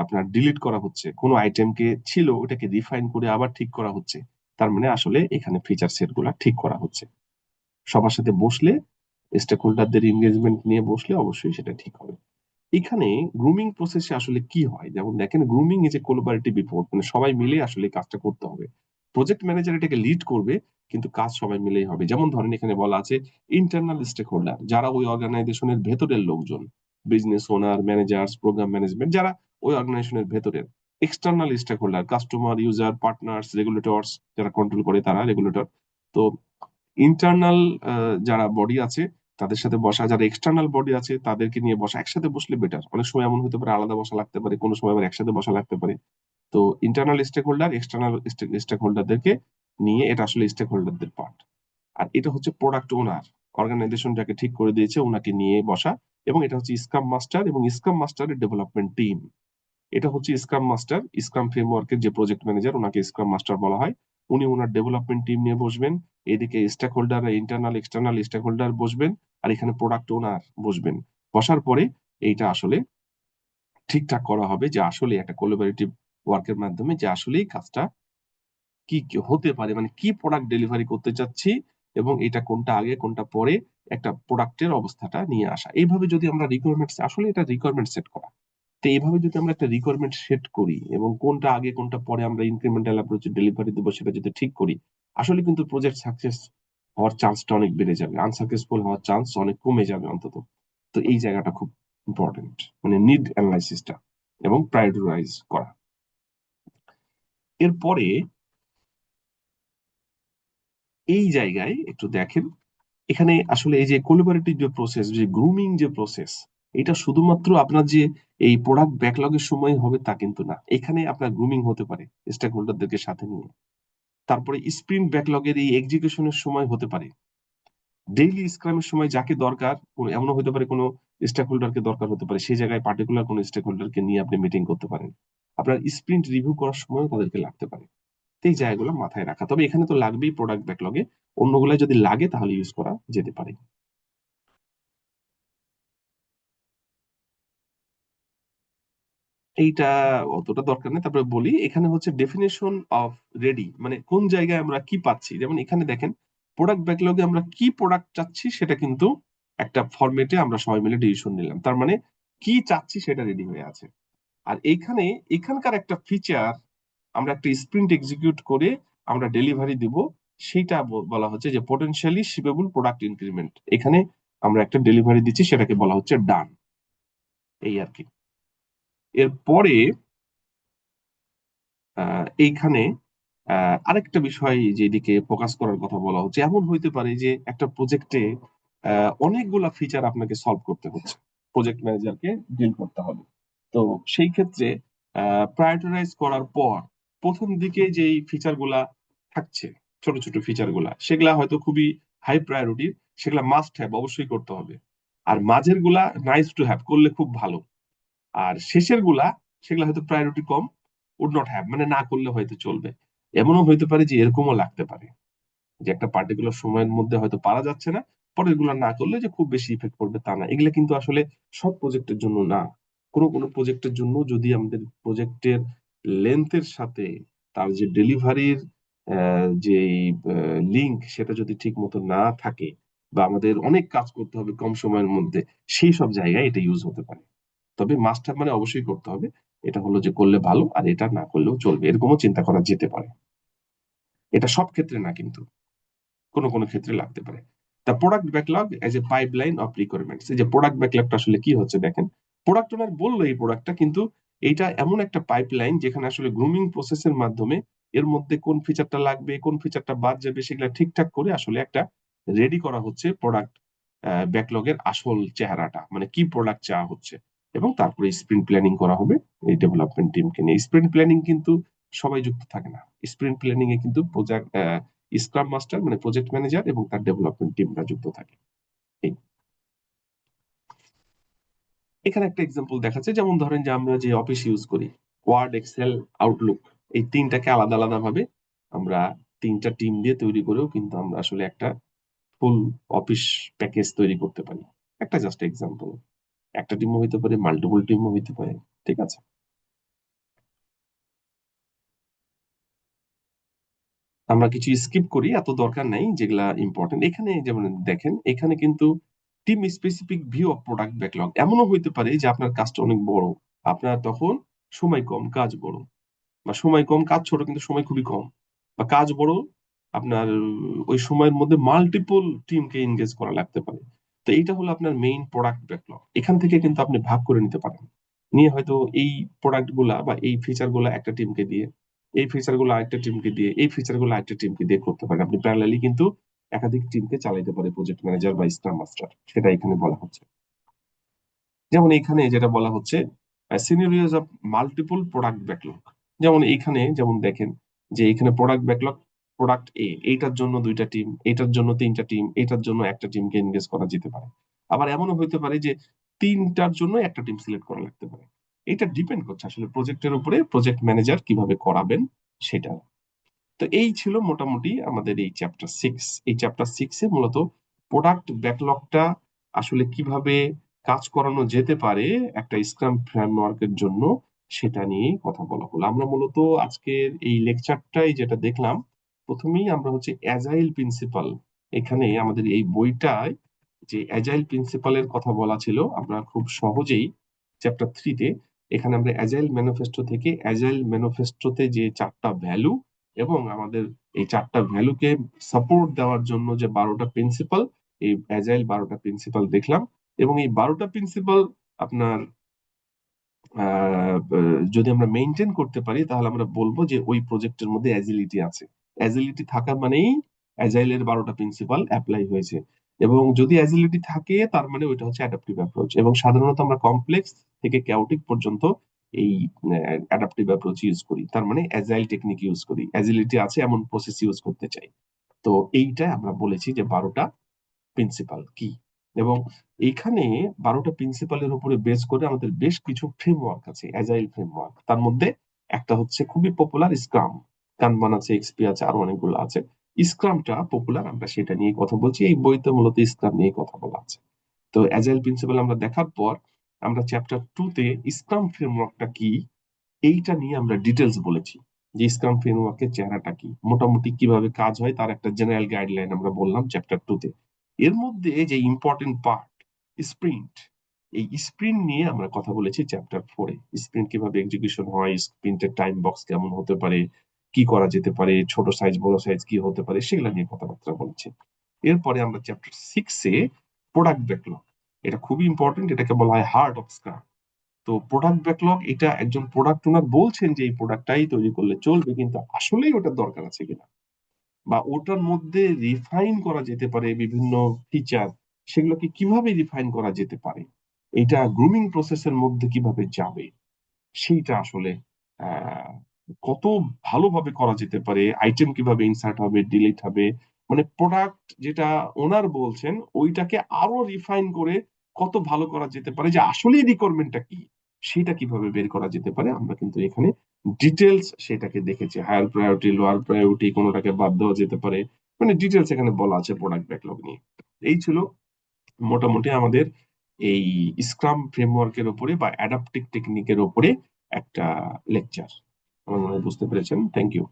[SPEAKER 1] আপনার ডিলিট করা হচ্ছে, কোনো আইটেমকে ছিল ওটাকে রিফাইন করে আবার ঠিক করা হচ্ছে। তার মানে আসলে এখানে ফিচার সেট গুলা ঠিক করা হচ্ছে। সবার সাথে বসলে, স্টেক হোল্ডারদের এঙ্গেজমেন্ট নিয়ে বসলে অবশ্যই সেটা ঠিক হবে। এখানে গ্রুমিং প্রসেসে আসলে কি হয়, যেমন দেখেন grooming is a collaborative effort, মানে সবাই মিলে আসলে কাজটা করতে হবে। প্রজেক্ট ম্যানেজার এটাকে লিড করবে, কিন্তু কাজ সবাই মিলেই হবে। যেমন ধরেন এখানে বলা আছে ইন্টারনাল স্টেক হোল্ডার, যারা ওই অর্গানাইজেশনের ভেতরের লোকজন, business owner, managers, programme management, যারা ওই অর্গানাইজেশনের ভেতরের। External stakeholder, customer, user, partners, regulators, যারা কন্ট্রোল করে তারা রেগুলেটর। তো ইন্টারনাল যারা বডি আছে তাদের সাথে বসা, যারা এক্সটার্নাল বডি আছে তাদেরকে নিয়ে বসা, একসাথে বসলে বেটার। অনেক সময় এমন হতে পারে আলাদা বসা লাগতে পারে, কোনো সময় আবার একসাথে বসা লাগতে পারে। তো ইন্টারনাল স্টেক হোল্ডার, এক্সটার্নাল স্টেক হোল্ডারদেরকে নিয়ে, এটা আসলে স্টেক হোল্ডারদের পার্ট। আর এটা হচ্ছে প্রোডাক্ট ওনার, অর্গানাইজেশনটাকে ঠিক করে দিয়েছে, ওনাকে নিয়ে বসা। এবং এটা হচ্ছে স্ক্রাম মাস্টার এবং স্ক্রাম মাস্টারের ডেভেলপমেন্ট টিম। এটা হচ্ছে স্ক্রাম মাস্টার, স্ক্রাম ফ্রেমওয়ার্কের যে প্রজেক্ট ম্যানেজার ওনাকে স্ক্রাম মাস্টার বলা হয়। উনি ওনার ডেভেলপমেন্ট টিম নিয়ে বসবেন। এদিকে stakeholder, internal external stakeholder বসবেন। আর এখানে প্রোডাক্ট ওনার বসবেন। বসার পরে এইটা আসলে ঠিকঠাক করা হবে যে আসলে একটা কোলাবোরেটিভ ওয়ার্কের মাধ্যমে যে আসলেই কাজটা কি কি হতে পারে, মানে কি প্রোডাক্ট ডেলিভারি করতে চাচ্ছি এবং এটা কোনটা আগে কোনটা পরে, একটা প্রোডাক্টের অবস্থাটা নিয়ে আসা। এইভাবে যদি আমরা রিকোয়ারমেন্ট, আসলে এটা রিকোয়ারমেন্ট সেট করা। তো এইভাবে যদি আমরা একটা রিকোয়ারমেন্ট সেট করি এবং কোনটা আগে কোনটা পরে আমরা ইনক্রিমেন্টাল অ্যাপ্রোচে ডেলিভারি দেবো সেটা যদি ঠিক করি, আসলে কিন্তু প্রজেক্ট সাকসেস হওয়ার চান্সটা অনেক বেড়ে যাবে, আনসাকসেসফুল হওয়ার চান্স অনেক কমে যাবে অন্তত। তো এই জায়গাটা খুব ইম্পর্টেন্ট, মানে নিড অ্যানালাইসিসটা এবং প্রায়োরিটাইজ করা। এরপরে এই জায়গায় একটু দেখেন, এখানে আসলে এই যে কোলাবোরেটিভ যে প্রসেস, যে গ্রুমিং যে প্রসেস, এটা শুধুমাত্র আপনার যে এই প্রোডাক্ট ব্যাকলগের সময় হবে তা কিন্তু না। এখানে আপনার গ্রুমিং হতে পারে স্টেক হোল্ডারদেরকে সাথে নিয়ে। তারপরে স্প্রিন্ট ব্যাকলগের এই এক্সিকিউশনের সময় হতে পারে, ডেইলি স্ক্রামের সময় যাকে দরকার, এমনও হতে পারে কোনো স্টেক হোল্ডারকে দরকার হতে পারে, সেই জায়গায় পার্টিকুলার কোনো স্টেক হোল্ডারকে নিয়ে আপনি মিটিং করতে পারেন। আপনার স্প্রিন্ট রিভিউ করার সময় তাদেরকে লাগতে পারে। তো এই জায়গাগুলো মাথায় রাখা। তবে এখানে তো লাগবেই প্রোডাক্ট ব্যাকলগে, অন্যগুলো যদি লাগে তাহলে ইউজ করা যেতে পারে। এইটা অতটা দরকার নেই, তারপরে বলি। এখানে হচ্ছে ডেফিনেশন অফ রেডি, মানে কোন জায়গায় আমরা কি পাচ্ছি। যেমন এখানে দেখেন প্রোডাক্ট ব্যাকলগে আমরা কি প্রোডাক্ট চাচ্ছি সেটা কিন্তু একটা ফরম্যাটে আমরা সবাই মিলে ডিসিশন নিলাম, তার মানে কি চাচ্ছি সেটা রেডি হয়ে আছে। আর এইখানে এখানকার একটা ফিচার আমরা একটা স্প্রিন্ট এক্সিকিউট করে আমরা ডেলিভারি দিব, সেইটা বলা হচ্ছে যে পটেনশিয়ালি শিপেবল প্রোডাক্ট ইনক্রিমেন্ট। এখানে আমরা একটা ডেলিভারি দিচ্ছি, সেটাকে বলা হচ্ছে ডান। এই আর কি। এরপরে এইখানে আরেকটা বিষয় যেদিকে ফোকাস করার কথা বলা হচ্ছে, এমন হইতে পারে যে একটা প্রজেক্টে অনেকগুলা ফিচার আপনাকে সলভ করতে হচ্ছে, প্রজেক্ট ম্যানেজারকে ডিল করতে হবে। তো সেই ক্ষেত্রে প্রায়োরিটাইজ করার পর প্রথম দিকে যেই ফিচার গুলা থাকছে, ছোট ছোট ফিচার গুলা, সেগুলা হয়তো খুবই হাই প্রায়োরিটি, সেগুলা মাস্ট হ্যাভ অবশ্যই করতে হবে। আর মাঝের গুলা নাইস টু হ্যাভ, করলে খুব ভালো। আর শেষের গুলা, সেগুলা হয়তো প্রায়োরিটি কম, উড নট হ্যাভ, মানে না করলে হয়তো চলবে। এমনও হইতে পারে যে এরকমও লাগতে পারে যে একটা পার্টিকুলার সময়ের মধ্যে হয়তো পারা যাচ্ছে না, পরে এগুলো না করলে যে খুব বেশি ইফেক্ট পড়বে তা না। এগুলা কিন্তু আসলে সব প্রজেক্টের জন্য না। কোনো কোনো প্রজেক্টের জন্য যদি আমাদের প্রজেক্টের লেন্থের সাথে তার যে ডেলিভারির যে লিঙ্ক, সেটা যদি ঠিক মতো না থাকে, বা আমাদের অনেক কাজ করতে হবে কম সময়ের মধ্যে, সেই সব জায়গায় এটা ইউজ হতে পারে। তবে মাস্টার মানে অবশ্যই করতে হবে, এটা হলো যে করলে ভালো আর এটা না করলেও চলবে, এরকমও চিন্তা করা যেতে পারে। এটা সব ক্ষেত্রে না, কিন্তু কোনো কোনো ক্ষেত্রে লাগতে পারে। The product backlog as a pipeline of requirements. এই যে প্রোডাক্ট ব্যাকলগটা আসলে কি হচ্ছে দেখেন, প্রোডাক্ট ওনার বললো এই প্রোডাক্টটা, কিন্তু এইটা এমন একটা পাইপলাইন যেখানে আসলে গ্রুমিং প্রসেসের মাধ্যমে এর মধ্যে কোন ফিচারটা লাগবে, কোন ফিচারটা বাদ যাবে, সেগুলা ঠিকঠাক করে আসলে একটা রেডি করা হচ্ছে প্রোডাক্ট ব্যাকলগের আসল চেহারাটা, মানে কি প্রোডাক্ট চাওয়া হচ্ছে। এবং তারপরে স্প্রিন্ট প্ল্যানিং করা হবে এই ডেভেলপমেন্ট টিমকে নিয়ে। স্প্রিন্ট প্ল্যানিং কিন্তু সবাই যুক্ত থাকে না, স্প্রিন্ট প্ল্যানিং এ কিন্তু প্রজেক্ট স্ক্রাম মাস্টার মানে প্রজেক্ট ম্যানেজার এবং তার ডেভেলপমেন্ট টিমরা যুক্ত থাকে। এখানে একটা এক্সাম্পল দেখাচ্ছে, যেমন ধরেন যে আমরা যে অফিস ইউজ করি, ওয়ার্ড, এক্সেল, আউটলুক, এই তিনটাকে আলাদা আলাদা ভাবে আমরা তিনটা টিম দিয়ে তৈরি করেও কিন্তু আমরা আসলে একটা ফুল অফিস প্যাকেজ তৈরি করতে পারি। একটা জাস্ট এক্সাম্পল, একটা টিমও হইতে পারে, মাল্টিপল টিমও হইতে পারে। ঠিক আছে, আমরা কিছু স্কিপ করি, এত দরকার নাই যেগুলা ইম্পর্টেন্ট। এখানে যেমন দেখেন, এখানে কিন্তু team specific view of product backlog, এমনও হইতে পারে যে আপনার কাজটা অনেক বড়, আপনার তখন সময় কম, কাজ বড়, বা সময় কম কাজ ছোট কিন্তু সময় খুবই কম, বা কাজ বড়, আপনার ওই সময়ের মধ্যে মাল্টিপল টিমকে এনগেজ করা লাগতে পারে। তো এইটা হলো আপনার মেইন প্রোডাক্ট ব্যাকলগ। এখান থেকে কিন্তু আপনি ভাগ করে নিতে পারেন, নিয়ে হয়তো এই প্রোডাক্ট গুলা বা এই ফিচার গুলা একটা টিমকে দিয়ে, এই ফিচার গুলো আরেকটা টিমকে দিয়ে, এই ফিচার গুলো আরেকটা টিমকে দিয়ে করতে পারেন। আপনি প্যারালালি কিন্তু একাধিক টিমকে চালাইতে পারে প্রজেক্ট ম্যানেজার বা স্ক্রাম মাস্টার, সেটা এখানে বলা হচ্ছে। যেমন এখানে যেটা বলা হচ্ছে scenarios of multiple product backlog. যেমন এখানে যেমন দেখেন যে এখানে প্রোডাক্ট ব্যাকলগ, প্রোডাক্ট এ, এইটার জন্য দুইটা টিম, এইটার জন্য তিনটা টিম, এইটার জন্য একটা টিমকে এনগেজ করা যেতে পারে। আবার এমনও হইতে পারে যে তিনটার জন্য একটা টিম সিলেক্ট করা লাগতে পারে। এটা ডিপেন্ড করছে আসলে প্রজেক্টের উপরে প্রজেক্ট ম্যানেজার কিভাবে করাবেন সেটা। তো এই ছিল মোটামুটি আমাদের এই চ্যাপ্টার 6। এই চ্যাপ্টার 6 এ মূলত প্রোডাক্ট ব্যাকলগটা আসলে কিভাবে কাজ করানো যেতে পারে একটা স্ক্রাম ফ্রেমওয়ার্কের জন্য, সেটা নিয়েই কথা বলা হলো। আমরা মূলত আজকের এই লেকচারটাই যেটা দেখলাম, প্রথমেই আমরা হচ্ছে অ্যাজাইল প্রিন্সিপাল, এখানে আমাদের এই বইটায় যে অ্যাজাইল প্রিন্সিপালের কথা বলা ছিল, আমরা খুব সহজেই চ্যাপ্টার 3-তে এখানে আমরা অ্যাজাইল ম্যানিফেস্টো থেকে অ্যাজাইল ম্যানিফেস্টোতে যে 4টা ভ্যালু এবং আমাদের এই 4টা ভ্যালুকে সাপোর্ট দেওয়ার জন্য যে 12টা প্রিন্সিপাল, এই অ্যাজাইল 12টা প্রিন্সিপাল দেখলাম। এবং এই 12টা প্রিন্সিপাল আপনার যদি আমরা মেনটেন করতে পারি তাহলে আমরা বলবো যে ওই প্রজেক্টের মধ্যে অ্যাজিলিটি আছে। অ্যাজিলিটি থাকা মানেই অ্যাজাইলের 12টা প্রিন্সিপাল অ্যাপ্লাই হয়েছে। এবং যদি অ্যাজিলিটি থাকে তার মানে ওইটা হচ্ছে অ্যাডাপটিভ অ্যাপ্রোচ। এবং সাধারণত আমরা কমপ্লেক্স থেকে ক্যাওটিক পর্যন্ত এই অ্যাডাপটিভ অ্যাপ্রোচ ইউজ করি, তার মানে অ্যাজাইল টেকনিক ইউজ করি, অ্যাজিলিটি আছে এমন প্রসেস ইউজ করতে চাই। তো এইটা আমরা বলেছি যে 12টা প্রিন্সিপাল কি। এবং এইখানে 12টা প্রিন্সিপালের উপরে বেস করে আমাদের বেশ কিছু ফ্রেমওয়ার্ক আছে, অ্যাজাইল ফ্রেমওয়ার্ক। তার মধ্যে একটা হচ্ছে খুবই পপুলার স্ক্রাম, কানবান আছে, এক্সপি আছে, আরো অনেকগুলো আছে। স্ক্রামটা পপুলার, আমরা সেটা নিয়ে কথা বলছি, এই বইতে মূলত স্ক্রাম নিয়ে কথা বলা আছে। তো অ্যাজাইল প্রিন্সিপাল আমরা দেখার পর আমরা চ্যাপ্টার 2-তে স্ক্রাম ফ্রেমওয়ার্কটা কি এইটা নিয়ে আমরা ডিটেলস বলেছি, যে স্ক্রাম ফ্রেমওয়ার্কের চেহারাটা কি, মোটামুটি কিভাবে কাজ হয় তার একটা জেনারেল গাইডলাইন আমরা বললাম চ্যাপ্টার 2-তে। এর মধ্যে যে ইম্পর্টেন্ট পার্ট স্প্রিন্ট, এই স্প্রিন্ট নিয়ে আমরা কথা বলেছি চ্যাপ্টার 4-এ। স্প্রিন্ট কিভাবে এক্সিকিউশন হয়, স্প্রিন্টের টাইম বক্স কেমন হতে পারে, কি করা যেতে পারে, ছোট সাইজ বড় সাইজ কি হতে পারে, সেগুলো নিয়ে কথাবার্তা বলছি। এরপরে আমরা চ্যাপ্টার 6-এ প্রোডাক্ট ব্যাকলগ, এটা খুবই ইম্পর্টেন্ট, এটাকে বলা হয় হার্ট অফ স্ক্রাম। তো প্রোডাক্ট ব্যাকলগ, এটা একজন প্রোডাক্ট ওনার বলছেন যে এই প্রোডাক্টটাই তৈরি করলে চলবে, কিন্তু আসলেই ওটার দরকার আছে কিনা, বা ওটার মধ্যে রিফাইন করা যেতে পারে বিভিন্ন ফিচার, সেগুলোকে কিভাবে রিফাইন করা যেতে পারে, এটা গ্রুমিং প্রসেসের মধ্যে কিভাবে যাবে, সেইটা আসলে আহ কত ভালোভাবে করা যেতে পারে, আইটেম কিভাবে ইনসার্ট হবে, ডিলিট হবে, মানে প্রোডাক্ট যেটা ওনার বলছেন ওইটাকে আরো রিফাইন করে কত ভালো করা যেতে পারে, যে আসলেই রিকোয়ারমেন্টটা কি সেটা কিভাবে বের করা যেতে পারে, আমরা কিন্তু এখানে ডিটেলস সেটাকে দেখেছি। হায়ার প্রায়োরিটি, লোয়ার প্রায়োরিটি, কোনোটাকে বাদ দেওয়া যেতে পারে, মানে ডিটেলস এখানে বলা আছে প্রোডাক্ট ব্যাকলগ নিয়ে। এই ছিল মোটামুটি আমাদের এই স্ক্রাম ফ্রেমওয়ার্কের উপরে বা অ্যাডাপটিভ টেকনিকের উপরে একটা লেকচার। আমার মনে হয় বুঝতে পেরেছেন। Thank you.